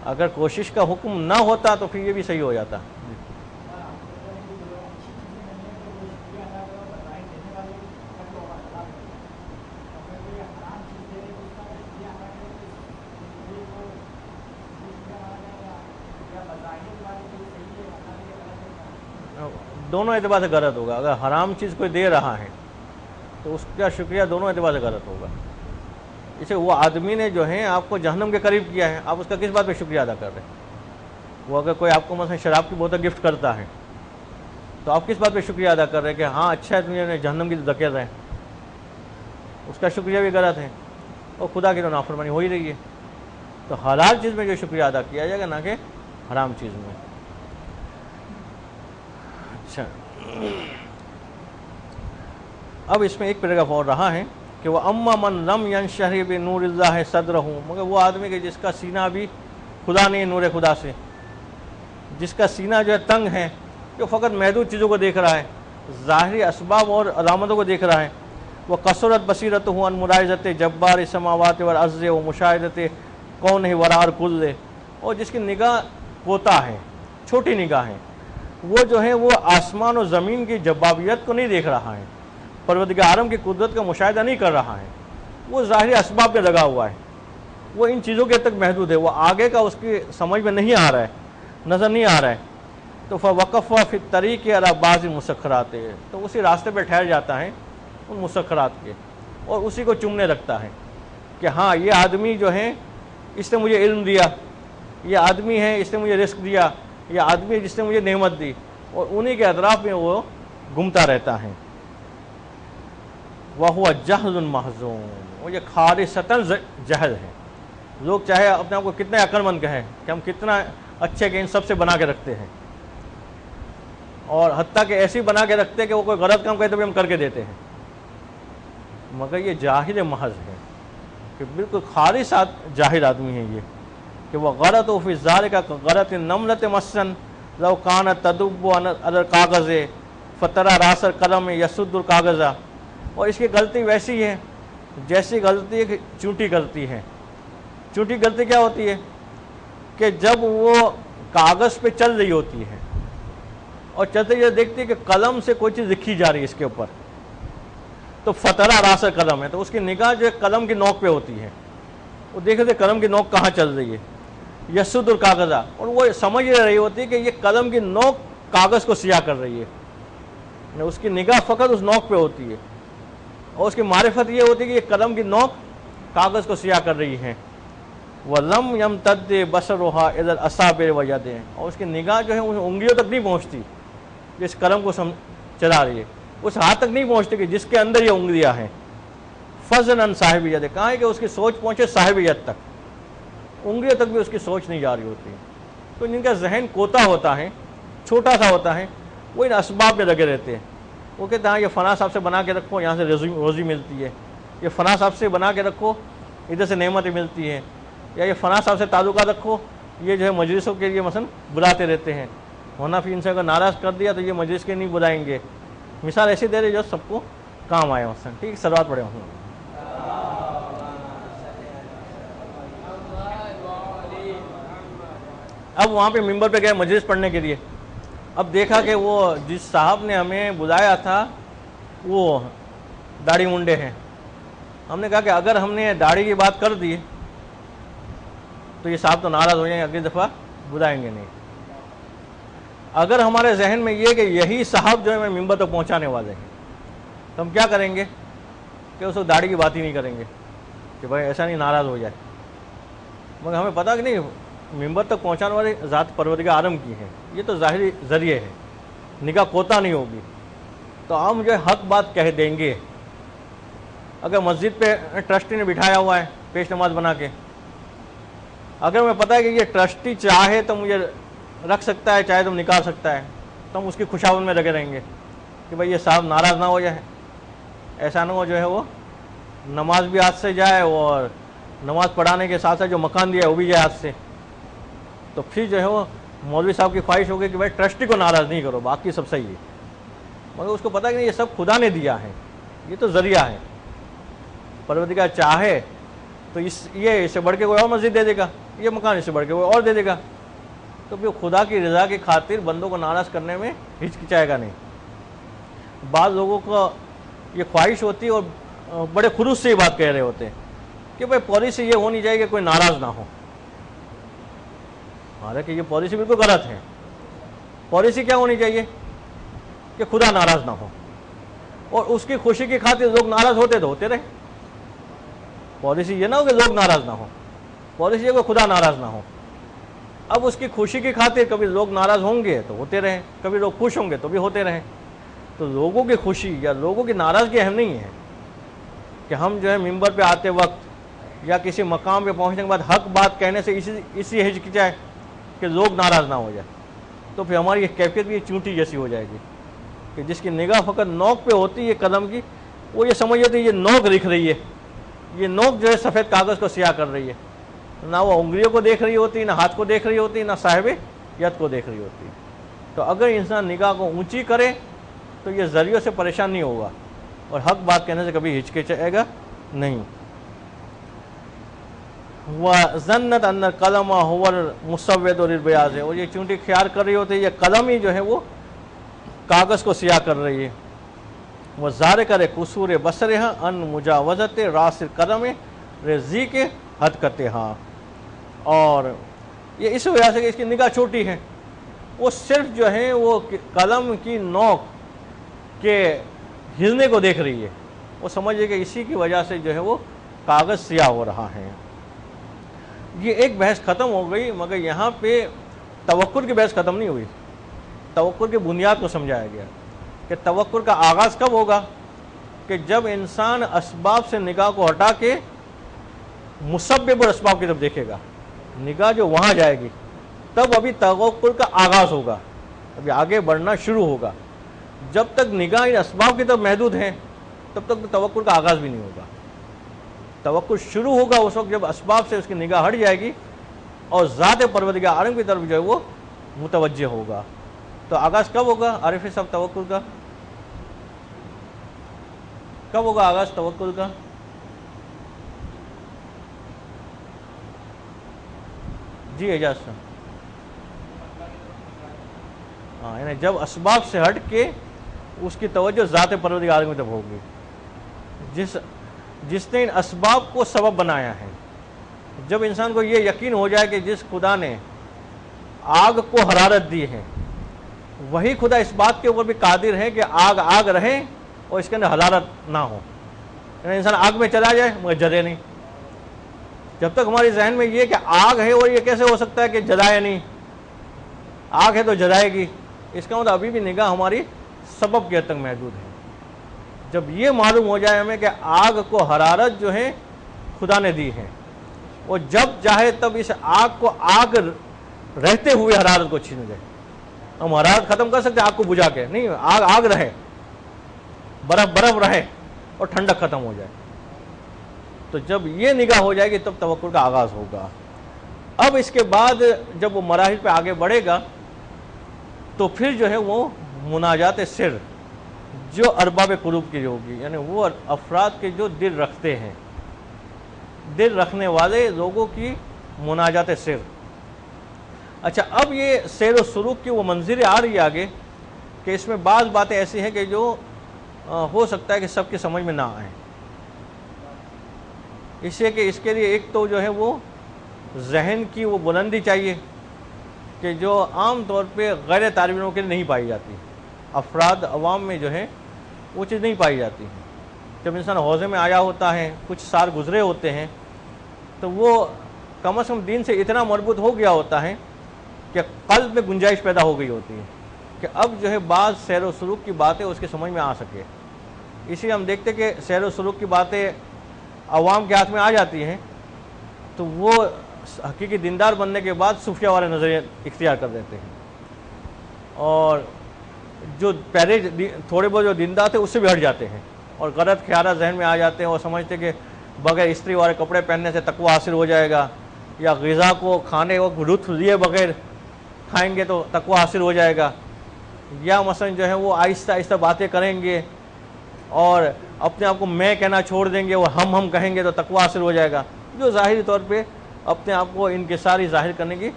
اگر کوشش کا حکم نہ ہوتا تو پھر یہ بھی صحیح ہو جاتا۔ دونوں اعتبار سے غلط ہوگا، اگر حرام چیز کوئی دے رہا ہے تو اس کا شکریہ دونوں اعتبار سے غلط ہوگا۔ اسے وہ آدمی نے جو ہے آپ کو جہنم کے قریب کیا ہے، آپ اس کا کس بات پہ شکریہ ادا کر رہے ہیں؟ وہ اگر کوئی آپ کو مثلا شراب کی بوتل گفٹ کرتا ہے تو آپ کس بات پہ شکریہ ادا کر رہے ہیں کہ ہاں اچھا ہے تمہیں جہنم کی دھکیل رہے ہیں، اس کا شکریہ بھی غلط ہے، اور خدا کی تو نافرمانی ہو ہی رہی ہے۔ تو حلال چیز میں جو شکریہ ادا کیا جائے گا، نہ کہ حرام چیز میں۔ اچھا، اب اس میں ایک پیراگراف اور رہا ہے کہ وہ اما من لم ینشرح بنور اللہ صدرہ، مگر وہ آدمی کہ جس کا سینہ بھی خدا نہیں ہے، نور خدا سے، جس کا سینہ جو ہے تنگ ہے، جو فقط محدود چیزوں کو دیکھ رہا ہے، ظاہری اسباب اور علامتوں کو دیکھ رہا ہے، وہ کثرت بصیرتہ عن ملاحظۃ جبار السماوات والارض و مشاہدۃ کونہ وراء کل، اور جس کی نگاہ کوتا ہے، چھوٹی نگاہ ہے، وہ جو ہے وہ آسمان و زمین کی جبابیت کو نہیں دیکھ رہا ہے، پروردگار عالم کی قدرت کا مشاہدہ نہیں کر رہا ہے، وہ ظاہری اسباب پہ لگا ہوا ہے، وہ ان چیزوں کے تک محدود ہے، وہ آگے کا اس کی سمجھ میں نہیں آ رہا ہے، نظر نہیں آ رہا ہے، تو فوقف فی الطریق علی بعض المسخرات، تو اسی راستے پہ ٹھہر جاتا ہے ان مسخرات کے، اور اسی کو چومنے لگتا ہے کہ ہاں یہ آدمی جو ہے اس نے مجھے علم دیا، یہ آدمی ہے اس نے مجھے رزق دیا، یہ آدمی ہے جس نے مجھے نعمت دی، اور انہی کے اطراف میں وہ گھومتا رہتا ہے۔ وَهُوَ جَهْلٌ مَحْضُونٌ، وہ یہ خالصتاً جہل ہے۔ لوگ چاہے اپنے آپ کو کتنے عقل مند کہیں کہ ہم کتنا اچھے کہ ان سب سے بنا کے رکھتے ہیں، اور حتیٰ کہ ایسی بنا کے رکھتے ہیں کہ وہ کوئی غلط کام کہتے بھی ہم کر کے دیتے ہیں، مگر یہ جاہل محض ہے، کہ بالکل خالص جاہل آدمی ہے یہ، کہ وہ غلط فی ذالک غلط نملۃ مسن لو کانت تدب علی الکاغذ فترى راس القلم یسد الکاغذ، اور اس کی غلطی ویسی ہے جیسی غلطی کہ چونٹی کرتی ہے۔ چونٹی غلطی کیا ہوتی ہے کہ جب وہ کاغذ پہ چل رہی ہوتی ہے اور چلتے یہ دیکھتی ہے کہ قلم سے کوئی چیز لکھی جا رہی ہے اس کے اوپر، تو فترہ راس قلم ہے، تو اس کی نگاہ جو ہے قلم کی نوک پہ ہوتی ہے، وہ دیکھتے قلم کی نوک کہاں چل رہی ہے، یسد الکاغذ، اور وہ سمجھ رہی ہوتی ہے کہ یہ قلم کی نوک کاغذ کو سیاہ کر رہی ہے، اس کی نگاہ فقط اس نوک پہ ہوتی ہے، اور اس کی معرفت یہ ہوتی ہے کہ یہ قلم کی نوک کاغذ کو سیاہ کر رہی ہے۔ وَلَمْ يَمْتَدِّ بَصَرُهَا إِلَى الْأَصَابِعِ وَيَدِهِ، اور اس کی نگاہ جو ہے ان انگلیوں تک نہیں پہنچتی جس قلم کو چلا رہی ہے، اس ہاتھ تک نہیں پہنچتی کہ جس کے اندر یہ انگلیاں ہیں۔ فضلاً عن صاحب ید، کہاں ہے کہ اس کی سوچ پہنچے صاحب ید تک، انگلیوں تک بھی اس کی سوچ نہیں جا رہی ہوتی، تو جن کا ذہن کوتا ہوتا ہے، چھوٹا سا ہوتا ہے، وہ ان اسباب میں لگے رہتے ہیں، وہ کہتے ہیں ہاں یہ فلاں صاحب سے بنا کے رکھو، یہاں سے روزی ملتی ہے، یہ فلاں صاحب سے بنا کے رکھو، ادھر سے نعمتیں ملتی ہیں، یا یہ فلاں صاحب سے تعلقات رکھو، یہ جو ہے مجلسوں کے لیے مثلا بلاتے رہتے ہیں، ورنہ پھر ان سے اگر ناراض کر دیا تو یہ مجلس کے نہیں بلائیں گے، مثال ایسی دے رہے جو سب کو کام آئے مثلا، ٹھیک، صلوات پڑھے ہوں۔ اب وہاں پہ ممبر پہ گئے مجلس پڑھنے کے لیے، اب دیکھا کہ وہ جس صاحب نے ہمیں بلایا تھا وہ داڑھی منڈے ہیں، ہم نے کہا کہ اگر ہم نے داڑھی کی بات کر دی تو یہ صاحب تو ناراض ہو جائیں گے، اگلی دفعہ بلائیں گے نہیں۔ اگر ہمارے ذہن میں یہ کہ یہی صاحب جو ہے ہمیں ممبر تک پہنچانے والے ہیں، تو ہم کیا کریں گے کہ اس کو داڑھی کی بات ہی نہیں کریں گے کہ بھائی ایسا نہیں ناراض ہو جائے، مگر ہمیں پتہ کہ نہیں ممبر تک پہنچانے والی ذات پروردگار عالم کی ہے، یہ تو ظاہری ذریعے ہے، نگاہ کوتا نہیں ہوگی، تو ہم جو ہے حق بات کہہ دیں گے۔ اگر مسجد پہ ٹرسٹی نے بٹھایا ہوا ہے پیش نماز بنا کے، اگر ہمیں پتہ ہے کہ یہ ٹرسٹی چاہے تو مجھے رکھ سکتا ہے، چاہے تو نکال سکتا ہے، تو ہم اس کی خوشامد میں لگے رہیں گے کہ بھائی یہ صاحب ناراض نہ ہو جائے، ایسا نہ ہو جو ہے وہ نماز بھی ہاتھ سے جائے اور نماز پڑھانے کے ساتھ ساتھ جو مکان دیا ہے وہ بھی جائے ہاتھ سے، تو پھر جو ہے وہ مولوی صاحب کی خواہش ہوگی کہ بھائی ٹرسٹی کو ناراض نہیں کرو، باقی سب صحیح ہے، مگر اس کو پتہ کہ نہیں یہ سب خدا نے دیا ہے، یہ تو ذریعہ ہے، پروردگار چاہے تو یہ اس سے بڑھ کے کوئی اور مسجد دے دے گا، یہ مکان اس سے بڑھ کے کوئی اور دے دے گا، تو پھر خدا کی رضا کی خاطر بندوں کو ناراض کرنے میں ہچکچائے گا نہیں۔ بعض لوگوں کو یہ خواہش ہوتی ہے اور بڑے خلوص سے یہ بات کہہ رہے ہوتے ہیں کہ بھائی پالیسی یہ ہونی چاہیے کہ کوئی ناراض نہ ہو، حالانکہ یہ پالیسی بالکل غلط ہے۔ پالیسی کیا ہونی چاہیے کہ خدا ناراض نہ ہو، اور اس کی خوشی کی خاطر لوگ ناراض ہوتے تو ہوتے رہے۔ پالیسی یہ نہ ہو کہ لوگ ناراض نہ ہو، پالیسی یہ کہ خدا ناراض نہ ہو۔ اب اس کی خوشی کی خاطر کبھی لوگ ناراض ہوں گے تو ہوتے رہیں، کبھی لوگ خوش ہوں گے تو بھی ہوتے رہیں۔ تو لوگوں کی خوشی یا لوگوں کی ناراضگی اہم نہیں ہے کہ ہم جو ہے ممبر پہ آتے وقت یا کسی مقام پہ پہنچنے کے بعد حق بات کہنے سے اسی ہچکچائے کہ لوگ ناراض نہ ہو جائے، تو پھر ہماری یہ کیفیت بھی چونٹی جیسی ہو جائے گی کہ جس کی نگاہ فقط نوک پہ ہوتی ہے قدم کی، وہ یہ سمجھ ہوتی ہے یہ نوک لکھ رہی ہے، یہ نوک جو ہے سفید کاغذ کو سیاہ کر رہی ہے، نہ وہ انگلیوں کو دیکھ رہی ہوتی، نہ ہاتھ کو دیکھ رہی ہوتی، نہ صاحب ید کو دیکھ رہی ہوتی۔ تو اگر انسان نگاہ کو اونچی کرے تو یہ ذریعوں سے پریشان نہیں ہوگا اور حق بات کہنے سے کبھی ہچکچائے گا نہیں۔ وَظَنَّتْ أَنَّ الْقَلَمَ هُوَ الْمُسَوِّدُ لِلْبَيَاضِ، اور یہ چونٹی خیال کر رہی ہوتی ہے یہ قلم ہی جو ہے وہ کاغذ کو سیاہ کر رہی ہے۔ وَذَلِكَ لِقُصُورِ بَصَرِهَا عَنْ مُجَاوَزَةِ رَأْسِ الْقَلَمِ لِضِيقِ حَدْقَتِهَا، اور یہ اس وجہ سے کہ اس کی نگاہ چھوٹی ہے، وہ صرف جو ہے وہ قلم کی نوک کے ہلنے کو دیکھ رہی ہے، وہ سمجھے کہ اسی کی وجہ سے جو ہے وہ کاغذ سیاہ ہو رہا ہے۔ یہ ایک بحث ختم ہو گئی، مگر یہاں پہ توکل کی بحث ختم نہیں ہوئی، توکل کی بنیاد کو سمجھایا گیا کہ توکل کا آغاز کب ہوگا، کہ جب انسان اسباب سے نگاہ کو ہٹا کے مسبب اور اسباب کی طرف دیکھے گا، نگاہ جو وہاں جائے گی تب ابھی توکل کا آغاز ہوگا، ابھی آگے بڑھنا شروع ہوگا۔ جب تک نگاہ ان اسباب کی طرف محدود ہے تب تک توکل کا آغاز بھی نہیں ہوگا۔ توکل شروع ہوگا اس وقت جب اسباب سے اس کی نگاہ ہٹ جائے گی اور ذات پروردگار عالم کی طرف جو ہے وہ متوجہ ہوگا۔ تو آغاز کب ہوگا عارف صاحب توکل کا؟ کب ہوگا آغاز توکل کا؟ جی اعجاز صاحب، ہاں، یعنی جب اسباب سے ہٹ کے اس کی توجہ ذات پروردگار عالم کی طرف ہوگی، جس نے ان اسباب کو سبب بنایا ہے۔ جب انسان کو یہ یقین ہو جائے کہ جس خدا نے آگ کو حرارت دی ہے وہی خدا اس بات کے اوپر بھی قادر ہے کہ آگ رہے اور اس کے اندر حرارت نہ ہو، یعنی انسان آگ میں چلا جائے مگر جلے نہیں۔ جب تک ہمارے ذہن میں یہ کہ آگ ہے اور یہ کیسے ہو سکتا ہے کہ جلائے نہیں، آگ ہے تو جلائے گی، اس کا مطلب ابھی بھی نگاہ ہماری سبب کی حد تک محدود ہے۔ جب یہ معلوم ہو جائے ہمیں کہ آگ کو حرارت جو ہے خدا نے دی ہے، وہ جب چاہے تب اس آگ کو آگ رہتے ہوئے حرارت کو چھین لے۔ ہم حرارت ختم کر سکتے آگ کو بجھا کے نہیں، آگ رہے، برف رہے اور ٹھنڈک ختم ہو جائے۔ تو جب یہ نگاہ ہو جائے گی تب توکل کا آغاز ہوگا۔ اب اس کے بعد جب وہ مراحل پہ آگے بڑھے گا تو پھر جو ہے وہ مناجات سر جو ارباب قلوب کی ہوگی، یعنی وہ افراد کے جو دل رکھتے ہیں، دل رکھنے والے لوگوں کی مناجات سر۔ اچھا، اب یہ سیر و سلوک کی وہ منزلیں آ رہی ہے آگے کہ اس میں بعض باتیں ایسی ہیں کہ جو ہو سکتا ہے کہ سب کی سمجھ میں نہ آئیں، اس لیے کہ اس کے لیے ایک تو جو ہے وہ ذہن کی وہ بلندی چاہیے کہ جو عام طور پہ غیر طالب علموں کے لیے نہیں پائی جاتی، افراد عوام میں جو ہے وہ چیز نہیں پائی جاتی۔ جب انسان حوضے میں آیا ہوتا ہے، کچھ سال گزرے ہوتے ہیں، تو وہ کم از کم دین سے اتنا مربوط ہو گیا ہوتا ہے کہ قلب میں گنجائش پیدا ہو گئی ہوتی ہے کہ اب جو ہے بعض سیر و سلوک کی باتیں اس کے سمجھ میں آ سکے۔ اسی لیے ہم دیکھتے کہ سیر و سلوک کی باتیں عوام کے ہاتھ میں آ جاتی ہیں تو وہ حقیقی دیندار بننے کے بعد صوفیہ والے نظریے اختیار کر دیتے ہیں، اور جو پہلے تھوڑے بہت جو دیندار تھے اس سے بھی ہٹ جاتے ہیں اور غلط خیالات ذہن میں آ جاتے ہیں اور سمجھتے کہ بغیر استری والے کپڑے پہننے سے تقوی حاصل ہو جائے گا، یا غذا کو کھانے کو لطف لیے بغیر کھائیں گے تو تقوی حاصل ہو جائے گا، یا مثلا جو ہے وہ آہستہ آہستہ باتیں کریں گے اور اپنے آپ کو میں کہنا چھوڑ دیں گے، وہ ہم کہیں گے تو تقوی حاصل ہو جائے گا۔ جو ظاہری طور پہ اپنے آپ کو انکساری ظاہر کرنے کی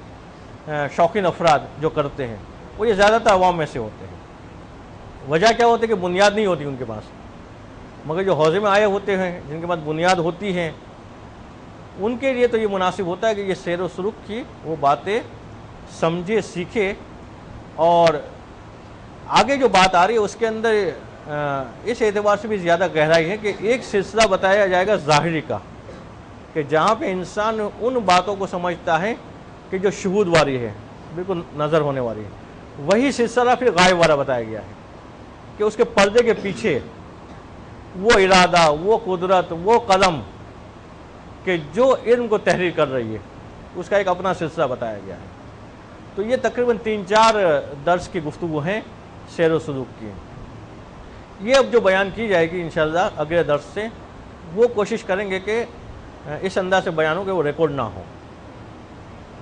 شوقین افراد جو کرتے ہیں وہ یہ زیادہ تر عوام میں سے ہوتے ہیں۔ وجہ کیا ہوتی ہے کہ بنیاد نہیں ہوتی ان کے پاس، مگر جو حوضے میں آئے ہوتے ہیں جن کے پاس بنیاد ہوتی ہے ان کے لیے تو یہ مناسب ہوتا ہے کہ یہ سیر و سلوک کی وہ باتیں سمجھے، سیکھے، اور آگے جو بات آ رہی ہے اس کے اندر اس اعتبار سے بھی زیادہ گہرائی ہے کہ ایک سلسلہ بتایا جائے گا ظاہری کا، کہ جہاں پہ انسان ان باتوں کو سمجھتا ہے کہ جو شہود والی ہے، بالکل نظر ہونے والی ہے، وہی سلسلہ پھر غائب والا بتایا گیا ہے کہ اس کے پردے کے پیچھے وہ ارادہ، وہ قدرت، وہ قلم کہ جو علم کو تحریر کر رہی ہے، اس کا ایک اپنا سلسلہ بتایا گیا ہے۔ تو یہ تقریباً 3-4 درس کی گفتگو ہیں سیر و سلوک کی۔ یہ اب جو بیان کی جائے گی انشاءاللہ اگلے درس سے، وہ کوشش کریں گے کہ اس انداز سے بیان ہو کہ وہ ریکارڈ نہ ہو،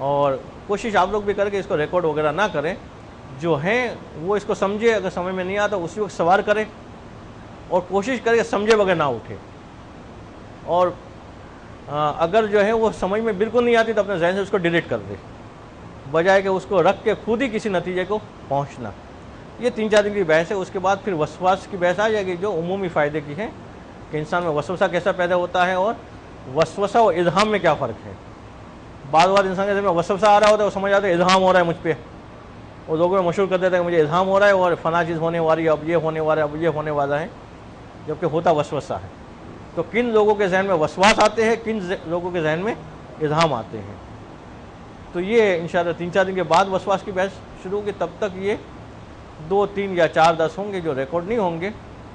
اور کوشش آپ لوگ بھی کریں کہ اس کو ریکارڈ وغیرہ نہ کریں، جو ہیں وہ اس کو سمجھے، اگر سمجھ میں نہیں آتا اسی وقت سوال کریں، اور کوشش کریں کہ سمجھے بغیر نہ اٹھے، اور اگر جو ہے وہ سمجھ میں بالکل نہیں آتی تو اپنے ذہن سے اس کو ڈیلیٹ کر دے، بجائے کہ اس کو رکھ کے خود ہی کسی نتیجے کو پہنچنا۔ یہ 3-4 دن کی بحث ہے، اس کے بعد پھر وسواس کی بحث آ جائے گی جو عمومی فائدے کی ہے، کہ انسان میں وسوسہ کیسا پیدا ہوتا ہے اور وسوسہ و اذہام میں کیا فرق ہے۔ بعض بار انسان کے ذہن میں وسوسہ آ رہا ہوتا ہے، وہ سمجھ آتا ہے اذہام ہو رہا ہے مجھ پہ، وہ لوگوں میں مشہور کر دیتا ہے کہ مجھے اذہام ہو رہا ہے اور فلاں چیز ہونے والی ہے، اب یہ ہونے والا ہے، اب یہ ہونے والا ہے، جبکہ ہوتا وسوسہ ہے۔ تو کن لوگوں کے ذہن میں وسواس آتے ہیں، کن لوگوں کے ذہن میں اذہام آتے ہیں، تو یہ انشاءاللہ 3-4 دن کے بعد وسواس کی بحث شروع ہوگی۔ تب تک یہ 2, 3 یا 4 درس ہوں گے جو ریکارڈ نہیں ہوں گے،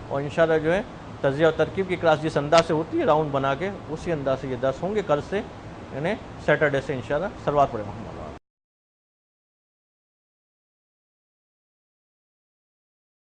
اور انشاءاللہ جو ہے تجزیہ و ترکیب کی کلاس جس انداز سے ہوتی ہے راؤنڈ بنا کے، اسی انداز سے یہ درس ہوں گے کل سے، یعنی سیٹرڈے سے انشاءاللہ۔ صلوات پڑھیں محمد۔